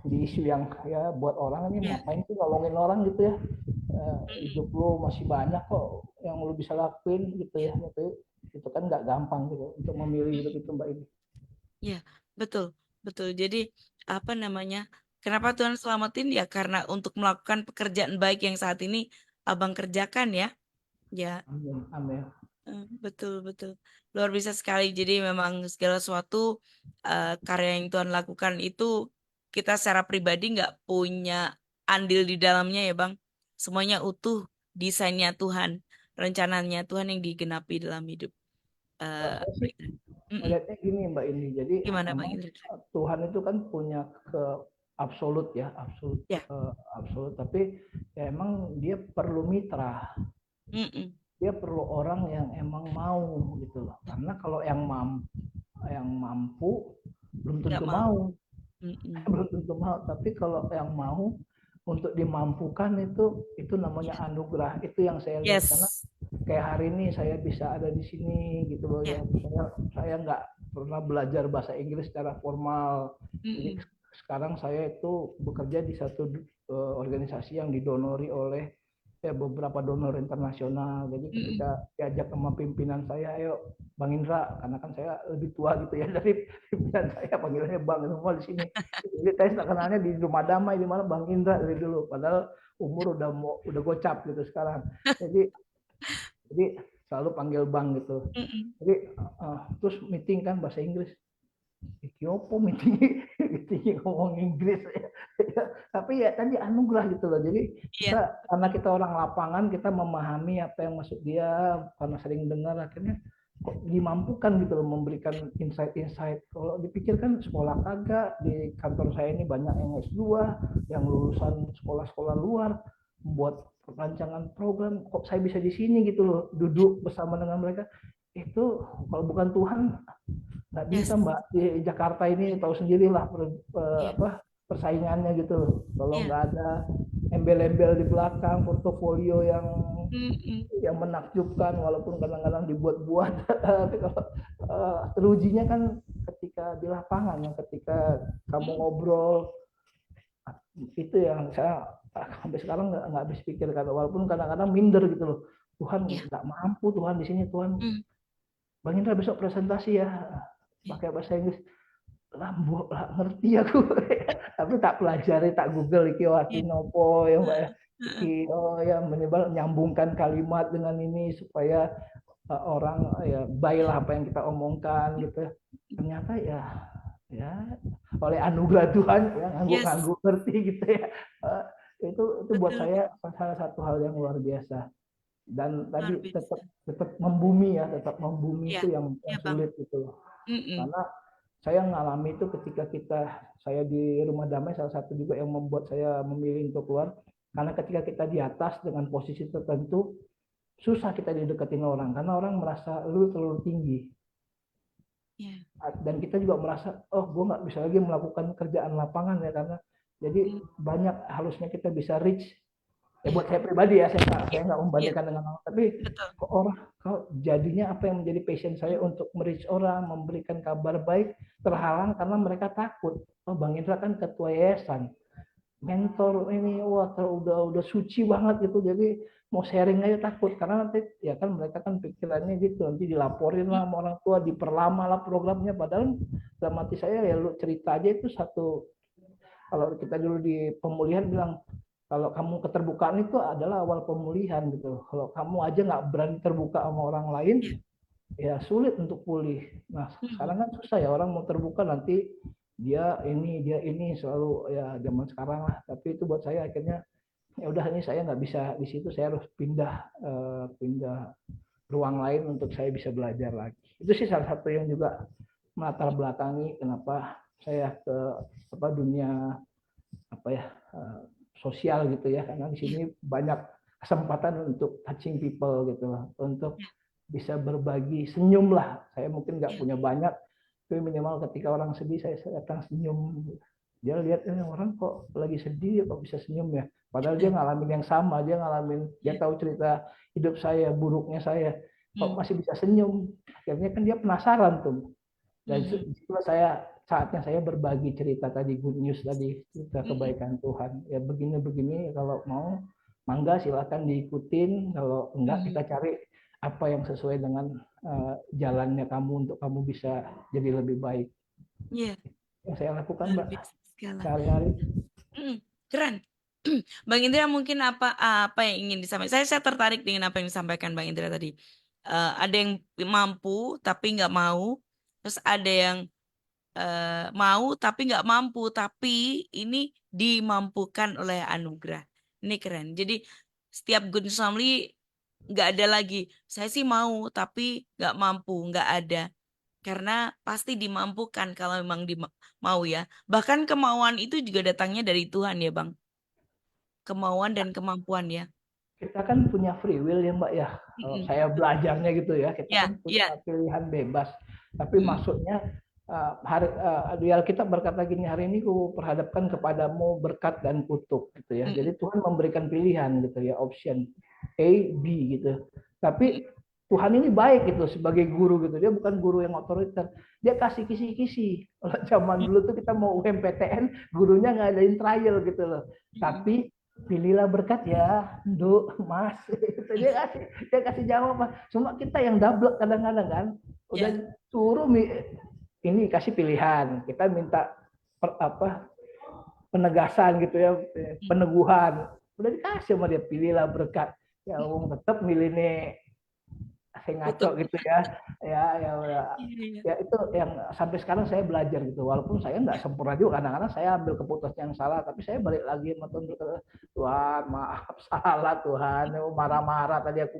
di isu yang ya buat orang ini Ya. ngapain sih nolongin orang gitu ya. Mm-mm. Hidup lo masih banyak kok yang lo bisa lakuin gitu ya. Itu kan nggak gampang gitu untuk memilih hidup itu Mbak ini. Ya, betul, betul. Jadi apa namanya? Kenapa Tuhan selamatin ya? Karena untuk melakukan pekerjaan baik yang saat ini Abang kerjakan ya. Ya, Amin. Amin. betul, betul. Luar biasa sekali. Jadi memang segala sesuatu karya yang Tuhan lakukan itu kita secara pribadi nggak punya andil di dalamnya ya, Bang. Semuanya utuh, desainnya Tuhan, rencananya Tuhan yang digenapi dalam hidup. Kalau eh saya sih Mm-mm. melihatnya gini Mbak ini. Jadi Gimana Bang memang Indra? Tuhan itu kan punya ke absolut ya, Ya. absolut. Tapi ya emang dia perlu mitra, Mm-mm. dia perlu orang yang emang mau gitu loh. Karena kalau yang mampu belum Nggak tentu mau. mau, Mm-mm. belum tentu mau. Tapi kalau yang mau untuk dimampukan itu namanya Ya. anugerah. Itu yang saya lihat, karena Yes. kayak hari ini saya bisa ada di sini gitu loh Ya. ya. Saya nggak pernah belajar bahasa Inggris secara formal. Jadi Mm-mm. sekarang saya itu bekerja di satu organisasi yang didonori oleh saya beberapa donor internasional. Jadi ketika diajak sama pimpinan saya, ayo Bang Indra, karena kan saya lebih tua gitu ya dari pimpinan saya, panggilannya Bang semua di sini. Jadi saya kenalnya di Rumah Damai di mana Bang Indra dari dulu, padahal umur udah gocap gitu sekarang. Jadi selalu panggil Bang gitu. Jadi terus meeting kan bahasa Inggris. Iki opo meeting meeting ngomong Inggris ya. Tapi ya tadi anugerah gitu loh. Jadi kita karena kita orang lapangan, kita memahami apa yang maksud dia, karena sering dengar akhirnya kok dimampukan gitu loh memberikan insight-insight. Kalau dipikirkan sekolah kagak, di kantor saya ini banyak yang S2, yang lulusan sekolah-sekolah luar, membuat rancangan program, kok saya bisa di sini gitu loh, duduk bersama dengan mereka. Itu kalau bukan Tuhan nggak bisa Mbak, di Jakarta ini tahu sendirilah persaingannya gitu loh. Kalau nggak ada embel-embel di belakang, portofolio yang menakjubkan walaupun kadang-kadang dibuat-buat. Tapi kalau terujinya kan ketika di lapangan, yang ketika kamu ngobrol, itu yang saya sampai sekarang nggak habis pikir, walaupun kadang-kadang minder gitu loh. Tuhan nggak mampu, Tuhan di sini, Tuhan. Bang Indra besok presentasi ya pakai bahasa Inggris, lah ngerti aku. Tapi tak pelajari, tak google iki nopo ya Mbak ya. Iki ya menyambungkan kalimat dengan ini supaya orang ya baiklah apa yang kita omongkan gitu. Ternyata ya oleh anugerah Tuhan ya ngangguk ngerti gitu ya. Itu buat saya salah satu hal yang luar biasa. Dan tadi tetap membumi ya, itu yang sulit gitu. Karena saya mengalami itu ketika saya di Rumah Damai, salah satu juga yang membuat saya memilih untuk keluar, karena ketika kita di atas dengan posisi tertentu, susah kita dideketin orang, karena orang merasa lu terlalu tinggi. Dan kita juga merasa, oh gue nggak bisa lagi melakukan kerjaan lapangan ya, karena jadi banyak harusnya kita bisa reach. Ya buat saya pribadi ya, saya nggak membandingkan dengan orang, tapi kok orang kalau jadinya apa yang menjadi passion saya untuk merich orang, memberikan kabar baik, terhalang karena mereka takut. Oh Bang Indra kan ketua yayasan, mentor ini, wah udah suci banget gitu, jadi mau sharing aja takut, karena nanti ya kan mereka kan pikirannya gitu, nanti dilaporin lah sama orang tua, diperlama lah programnya, padahal dalam hati saya ya lu cerita aja itu satu. Kalau kita dulu di pemulihan bilang, kalau kamu keterbukaan itu adalah awal pemulihan gitu. Kalau kamu aja nggak berani terbuka sama orang lain, ya sulit untuk pulih. Nah sekarang kan susah ya, orang mau terbuka nanti dia ini selalu ya zaman sekarang lah. Tapi itu buat saya akhirnya ya udah, ini saya nggak bisa di situ, saya harus pindah ruang lain untuk saya bisa belajar lagi. Itu sih salah satu yang juga melatar belakangi kenapa saya ke dunia sosial gitu ya, karena di sini banyak kesempatan untuk touching people gitu loh, untuk bisa berbagi senyum lah. Saya mungkin nggak punya banyak, tapi minimal ketika orang sedih saya datang senyum. Dia lihat orang kok lagi sedih kok bisa senyum ya, padahal dia ngalamin yang sama, dia tahu cerita hidup saya, buruknya saya, kok masih bisa senyum. Akhirnya kan dia penasaran tuh, dan setelah saatnya saya berbagi cerita tadi, good news tadi, cerita kebaikan Tuhan. Ya begini-begini, kalau mau mangga silakan diikutin, kalau enggak kita cari apa yang sesuai dengan jalannya kamu untuk kamu bisa jadi lebih baik. Yang saya lakukan Mbak sehari-hari. Keren. Bang Indra mungkin apa yang ingin disampaikan? Saya tertarik dengan apa yang disampaikan Bang Indra tadi. Ada yang mampu tapi nggak mau, terus ada yang mau tapi nggak mampu, tapi ini dimampukan oleh anugerah. Ini keren. Jadi setiap Good News Family nggak ada lagi, saya sih mau tapi nggak mampu, nggak ada. Karena pasti dimampukan kalau memang mau ya. Bahkan kemauan itu juga datangnya dari Tuhan ya Bang. Kemauan dan kemampuan ya. Kita kan punya free will ya Mbak ya. Kalau saya belajarnya gitu ya, kita kan punya pilihan bebas. Tapi maksudnya di Alkitab berkata gini, hari ini ku perhadapkan kepadamu berkat dan kutuk gitu ya. Jadi Tuhan memberikan pilihan gitu ya, option A, B gitu. Tapi Tuhan ini baik gitu sebagai guru gitu. Dia bukan guru yang otoriter. Dia kasih kisi-kisi. Kalau zaman dulu tuh kita mau UMPTN, gurunya ngadain trial gitu loh. Tapi pilihlah berkat ya, Du, Mas. Dia kasih jawaban. Cuma kita yang double kadang-kadang kan. Udah Ya. suruh ini kasih pilihan. Kita minta apa penegasan gitu ya, peneguhan. Udah dikasih sama dia, pilihlah berkat. Ya, tetap milih nih saya ngaco Kutuk. gitu ya. Ya, Iya, iya. ya itu yang sampai sekarang saya belajar gitu, walaupun saya nggak sempurna juga, kadang-kadang saya ambil keputusan yang salah, tapi saya balik lagi sama Tuhan, berkata, Tuhan maaf salah Tuhan, marah-marah tadi aku,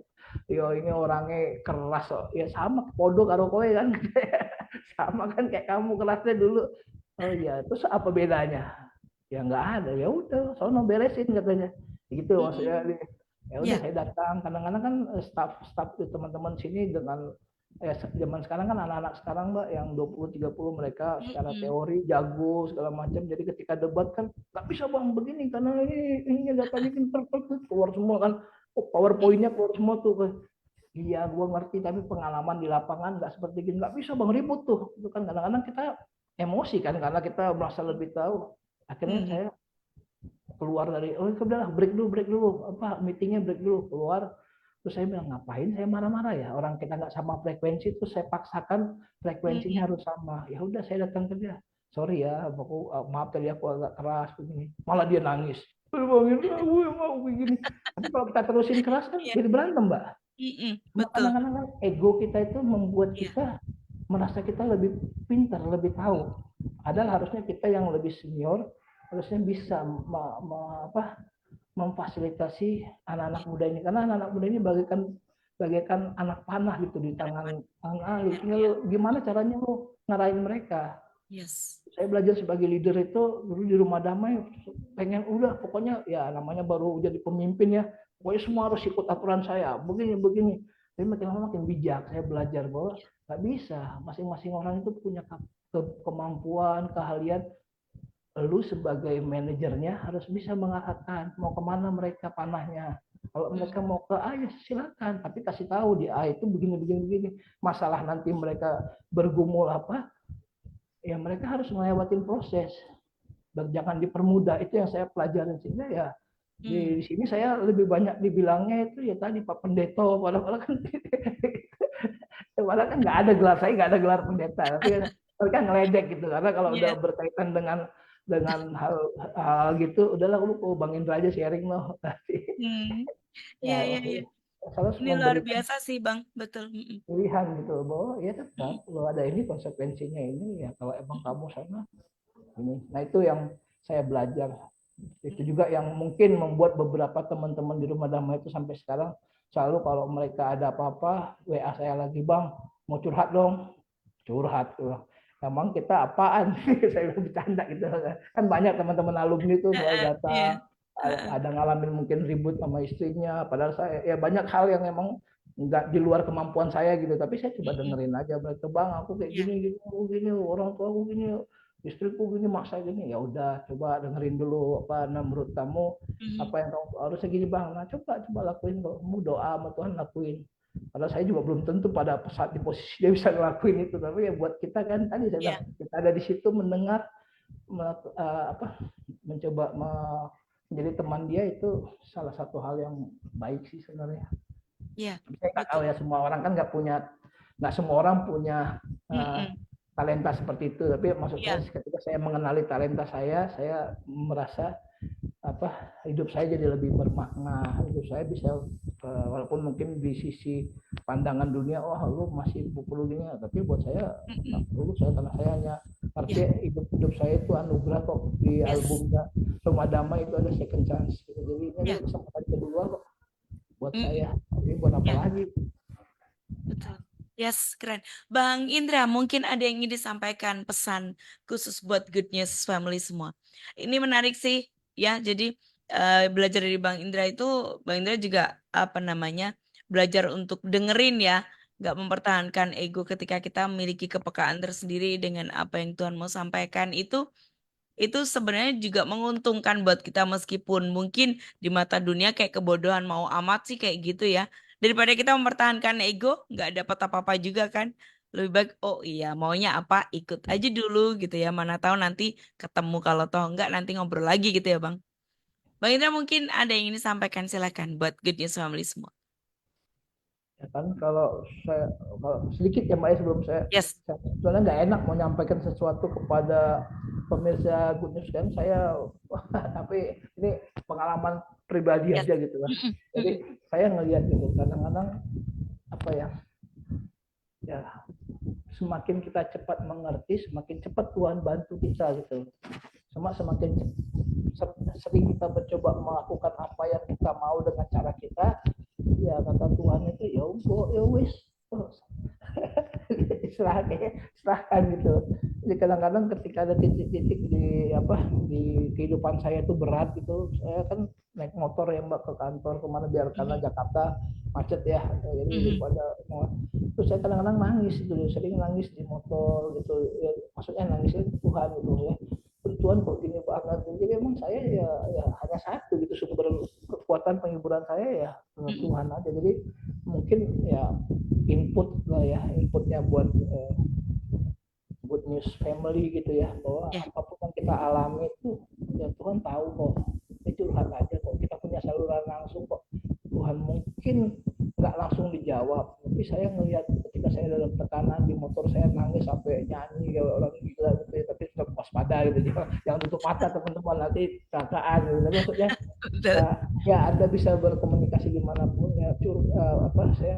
yo ini orangnya keras, ya sama podo karo kowe kan, sama kan kayak kamu kerasnya dulu. Oh iya, terus apa bedanya? Ya nggak ada, ya udah soalnya beresin katanya gitu maksudnya. Hmm. Ya udah Ya. saya datang, kadang-kadang kan staff teman-teman sini dengan zaman sekarang kan, anak-anak sekarang Mbak yang 20-30 mereka secara Mm-mm. teori jago segala macam, jadi ketika debat kan nggak bisa bang begini karena ini datanya keluar semua kan, powerpointnya keluar semua tuh kan. Iya gua ngerti, tapi pengalaman di lapangan nggak seperti gini, nggak bisa bang, ribut tuh itu kan, kadang-kadang kita emosi kan karena kita merasa lebih tahu. Akhirnya Mm-mm. saya keluar dari, oh udah break dulu apa meetingnya, break dulu keluar. Terus saya bilang, ngapain saya marah-marah ya, orang kita nggak sama frekuensi, terus saya paksakan frekuensinya Mm-mm. harus sama. Ya udah saya datang ke dia, sorry ya aku maaf tadi aku agak keras begini, malah dia nangis, bangin aku mau begini. Tapi kalau kita terusin keras kan Iya. jadi berantem Mbak. Mm-mm. Cuma Betul. kadang-kadang kan ego kita itu membuat Iya. kita merasa kita lebih pintar, lebih tahu. Padahal Mm. harusnya kita yang lebih senior harusnya bisa memfasilitasi anak-anak muda ini, karena anak-anak muda ini bagaikan anak panah gitu di tangan tangan Iya, iya. gimana caranya lo ngarahin mereka. Yes. Saya belajar sebagai leader itu dulu di rumah damai, pengen udah pokoknya ya namanya baru jadi pemimpin ya, pokoknya semua harus ikut aturan saya begini begini. Tapi makin lama makin bijak, saya belajar bahwa nggak bisa, masing-masing orang itu punya kemampuan, keahlian. Lu sebagai manajernya harus bisa mengarahkan mau kemana mereka panahnya. Kalau Mm. mereka mau ke A ya silakan, tapi kasih tahu di A itu begini begini begini. Masalah nanti mereka bergumul apa, ya mereka harus melewati proses. Jangan dipermudah, itu yang saya pelajarin, sehingga ya Mm. di sini saya lebih banyak dibilangnya itu ya tadi Pak Pendeto, padahal kan padahal kan nggak ada gelar, saya nggak ada gelar pendeta, tapi mereka ngeledek gitu, karena kalau udah Iya. berkaitan dengan hal gitu, udahlah lu Bang Indra aja sharing loh. Mm. Ya Iya, iya, iya. harus Ini luar memberikan biasa sih, Bang. Betul. Mm-mm. pilihan gitu bahwa ya tetap Mm-mm. kalau ada ini konsekuensinya ini, ya kalau emang kamu sana ini. Nah itu yang saya belajar, itu juga yang mungkin membuat beberapa teman-teman di rumah damai itu sampai sekarang selalu kalau mereka ada apa-apa WA saya lagi, bang mau curhat dong, curhat tuh, emang kita apaan sih, saya bercanda gitu kan, banyak teman-teman alumni itu selalu Iya. datang, ada ngalamin mungkin ribut sama istrinya, padahal saya ya banyak hal yang emang nggak di luar kemampuan saya gitu, tapi saya coba Mm-mm. dengerin aja mereka, bang aku kayak Iya. gini gini gini, orang tua aku gini, istriku gini, maksa gini, ya udah coba dengerin dulu apa menurut kamu, Mm-mm. apa yang kamu harusnya gini bang, nah coba lakuin, kamu doa sama Tuhan lakuin. Karena saya juga belum tentu pada saat di posisi dia bisa ngelakuin itu, tapi ya buat kita kan tadi saya Iya. bilang, kita ada di situ mendengar, apa mencoba menjadi teman dia, itu salah satu hal yang baik sih sebenarnya. Iya. Saya nggak tahu Betul. ya, semua orang kan nggak semua orang punya uh, Mm-mm. talenta seperti itu, tapi maksud saya Iya. ketika saya mengenali talenta saya merasa apa, hidup saya jadi lebih bermakna, hidup saya bisa walaupun mungkin di sisi pandangan dunia, oh lu masih perlu gini, tapi buat saya nggak Mm-mm. perlu, saya karena saya hanya Iya. ngerti hidup saya itu anugerah kok, di Yes. albumnya Rumah Damai itu ada second chance gitu. Jadi ini Iya. adalah kesempatan kedua kok buat Mm-mm. saya, jadi buat apa Iya. lagi. Betul. Yes, keren. Bang Indra, mungkin ada yang ingin disampaikan pesan khusus buat Good News Family semua. Ini menarik sih, ya. Jadi belajar dari Bang Indra itu, Bang Indra juga apa namanya belajar untuk dengerin ya, nggak mempertahankan ego ketika kita memiliki kepekaan tersendiri dengan apa yang Tuhan mau sampaikan itu sebenarnya juga menguntungkan buat kita meskipun mungkin di mata dunia kayak kebodohan mau amat sih kayak gitu ya. Daripada kita mempertahankan ego, nggak dapat apa-apa juga kan. Lebih baik, oh iya maunya apa, ikut aja dulu gitu ya. Mana tahu nanti ketemu, kalau toh enggak nanti ngobrol lagi gitu ya Bang. Bang Indra mungkin ada yang ingin disampaikan, silakan buat Good News Family semua. Ya kan kalau sedikit ya Mbak ya, sebelum Yes. saya soalnya nggak enak mau nyampaikan sesuatu kepada pemirsa Good News kan saya tapi ini pengalaman pribadi Yes. aja gitu lah. Mm-mm, Jadi mm-mm, saya ngelihat gitu kadang-kadang apa ya, ya semakin kita cepat mengerti semakin cepat Tuhan bantu kita gitu. Semakin sering kita mencoba melakukan apa yang kita mau dengan cara kita, ya kata Tuhan itu ya ya wis serahkan gitu. Jadi kadang-kadang ketika ada titik-titik di apa di kehidupan saya itu berat gitu, saya kan naik motor ya Mbak ke kantor kemana biar karena mm-mm, Jakarta macet ya, jadi mm-mm, daripada terus saya kadang-kadang nangis gitu, sering nangis di motor gitu ya, maksudnya nangisnya Tuhan gitu ya, Tuhan kok gini banget. Jadi emang saya ya hanya satu gitu sumber kekuatan penghiburan saya ya mm-mm, Tuhan aja. Jadi mungkin ya input lah ya, inputnya buat Good News Family gitu ya, bahwa ya. apapun yang kita alami itu ya Tuhan tahu kok, itu curhat aja kok, kita punya saluran langsung kok. Tuhan mungkin nggak langsung dijawab, tapi saya ngelihat ketika saya dalam tekanan di motor saya nangis sampai nyanyi kayak orang gila gitu ya, tapi tetap waspada gitu, jangan tutup mata teman-teman nanti kecelakaan gitu. Tapi maksudnya Betul. ya Anda bisa berkomunikasi dimanapun ya, apa saya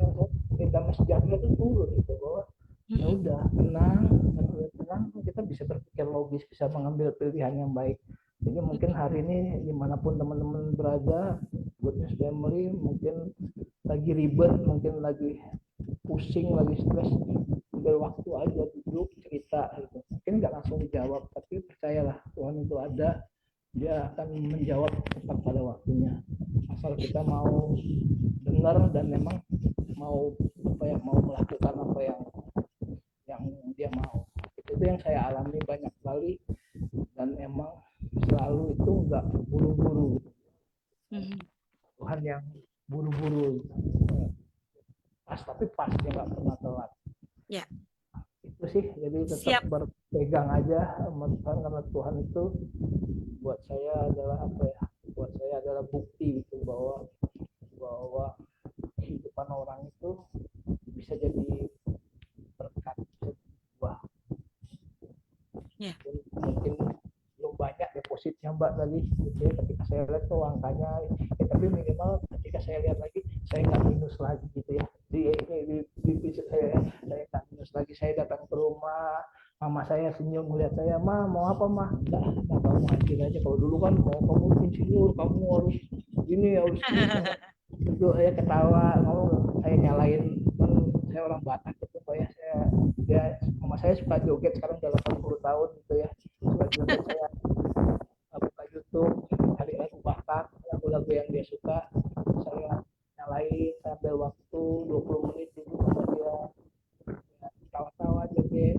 damai sejahtera itu turun gitu, bahwa ya Mm-mm, udah tenang, tenang kita bisa berpikir logis, bisa mengambil pilihan yang baik. Jadi mungkin mm-mm, hari ini dimanapun teman-teman berada, Good News Family mungkin lagi ribet, mungkin lagi pusing, lagi stres, ambil waktu aja duduk cerita gitu. Mungkin nggak langsung dijawab, tapi percayalah Tuhan itu ada, dia akan menjawab tepat pada waktunya. Asal kita mau dengar dan memang mau apa ya, mau melakukan apa yang dia mau. Itu yang saya alami banyak kali, dan emang selalu itu nggak buru-buru, mm-mm. Tuhan yang buru-buru, pas tapi pas, dia nggak pernah telat. Ya, Itu sih, jadi tetap siap. berpegang aja sama Tuhan, karena Tuhan itu buat saya adalah apa ya, buat saya adalah bukti gitu, bahwa bahwa kehidupan orang itu bisa jadi berkat, bisa jadi buah. Ya, Mungkin belum banyak depositnya Mbak tadi gitu ya, ketika saya lihat tuh angkanya ya, tapi minimal ketika saya lihat lagi saya nggak minus lagi gitu ya, di saya nggak minus lagi. Saya datang ke rumah, mama saya senyum melihat saya, ma mau apa mah, nggak kamu hadir aja, kalau dulu kan mau kamu insinyur kamu harus ini harus itu, itu ya ketawa kamu, saya nyalain kan, saya orang Batak gitu Pak ya, ya mama saya suka joget, sekarang udah 80 tahun gitu ya, suka joget. Saya buka YouTube, cari lagu Batak, lagu-lagu yang dia suka, saya nyalain, saya ambil waktu 20 menit duduk sama dia, ya, tawa-tawa joget.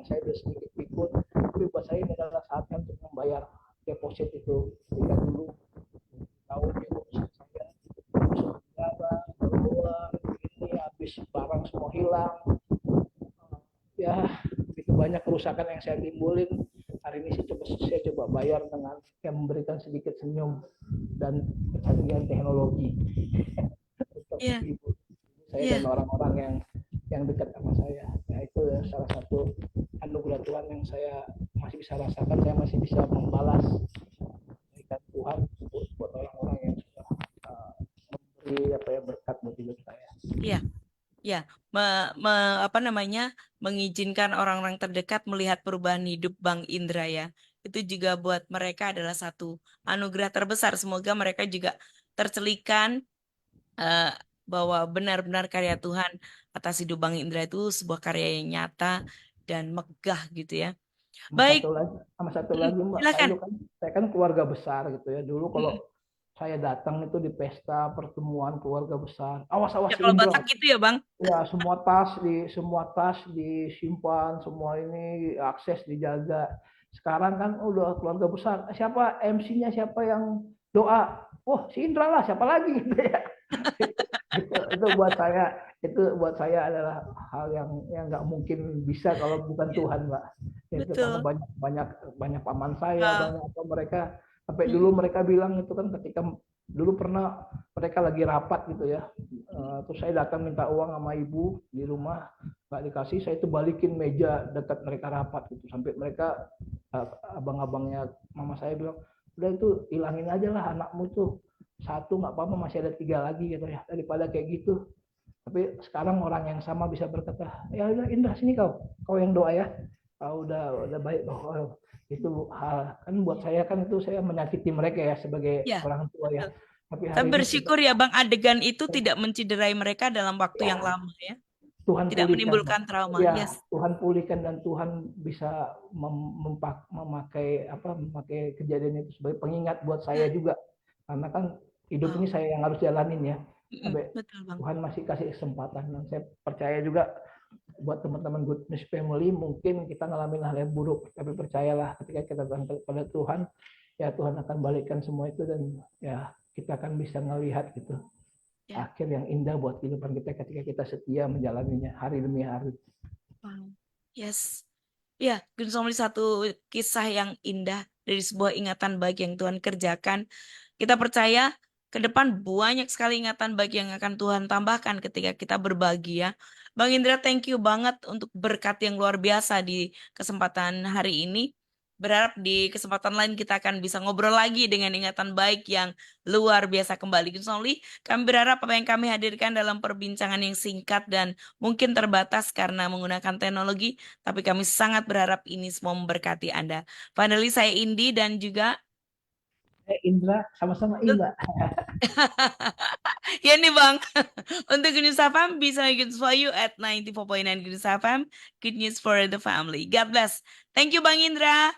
Saya udah sedikit ikut, tapi buat saya ini adalah saatnya untuk membayar deposit itu. Jika dulu tahu deposit saya masuk penjara, keluar ini habis barang semua hilang, ya begitu banyak kerusakan yang saya timbulin. Hari ini saya coba bayar dengan yang memberikan sedikit senyum dan kecanggihan teknologi untuk ya, ibu saya dan ya. orang-orang yang dekat sama saya. Ya, itu ya salah satu anugerah Tuhan yang saya masih bisa rasakan, saya masih bisa membalas kebaikan Tuhan buat orang-orang yang sudah memberi apa ya, berkat buat hidup saya. Ya, ya, apa namanya, mengizinkan orang-orang terdekat melihat perubahan hidup Bang Indra ya. Itu juga buat mereka adalah satu anugerah terbesar. Semoga mereka juga tercelikan eh, bahwa benar-benar karya Tuhan atas hidup Bang Indra itu sebuah karya yang nyata dan megah gitu ya. Baik, Sama satu lagi Mbak, saya silakan. dulu kan, saya kan keluarga besar gitu ya. Dulu kalau Mm-mm. saya datang itu di pesta pertemuan keluarga besar, awas awas Ya si kalau Indra, Batak gitu ya Bang. ya semua tas disimpan, semua ini akses dijaga. Sekarang kan udah keluarga besar, siapa MC-nya, siapa yang doa, oh si Indra lah, siapa lagi gitu ya. Itu buat saya adalah hal yang nggak mungkin bisa kalau bukan Ya, Tuhan Mbak. Itu karena betul. banyak banyak banyak paman saya, Wow. banyak apa mereka Sampai dulu mereka bilang itu kan ketika dulu pernah mereka lagi rapat gitu ya. Terus saya datang minta uang sama ibu di rumah, nggak dikasih, saya itu balikin meja dekat mereka rapat gitu. Sampai mereka abang-abangnya mama saya bilang, udah itu hilangin aja lah anakmu tuh, satu nggak apa-apa, masih ada tiga lagi gitu ya, daripada kayak gitu. Tapi sekarang orang yang sama bisa berkata, ya udah Indra sini kau yang doa ya, udah baik. Itu hal kan buat saya kan itu saya menyakiti mereka ya sebagai Ya, orang tua ya. betul. Tapi Saya hari ini bersyukur ya Bang, adegan itu tidak menciderai mereka dalam waktu yang ya, lama ya. Tuhan Tidak pulihkan, menimbulkan trauma. ya Yes. Tuhan pulihkan dan Tuhan bisa memakai kejadian itu sebagai pengingat buat saya juga, karena kan hidup ini Wow. saya yang harus jalanin ya. Sampai Betul Bang. Tuhan masih kasih kesempatan, dan saya percaya juga buat teman-teman Good News Family, mungkin kita ngalamin hal yang buruk, tapi percayalah ketika kita datang kepada Tuhan, ya Tuhan akan balikkan semua itu, dan ya kita akan bisa ngelihat gitu Ya. akhir yang indah buat kehidupan kita ketika kita setia menjalaninya hari demi hari. Wow. Yes. Ya, Gun Somli satu kisah yang indah dari sebuah ingatan baik yang Tuhan kerjakan. Kita percaya ke depan banyak sekali ingatan baik yang akan Tuhan tambahkan ketika kita berbagi ya. Bang Indra, thank you banget untuk berkat yang luar biasa di kesempatan hari ini. Berharap di kesempatan lain kita akan bisa ngobrol lagi dengan ingatan baik yang luar biasa kembali. Gun Somli, kami berharap apa yang kami hadirkan dalam perbincangan yang singkat dan mungkin terbatas karena menggunakan teknologi, tapi kami sangat berharap ini semua memberkati Anda. Finally, saya Indi dan juga Indra, sama-sama Indra. ya nih Bang, untuk Good News FM bisa Good for you at 94.9 Good News FM. Good news for the family. God bless. Thank you Bang Indra.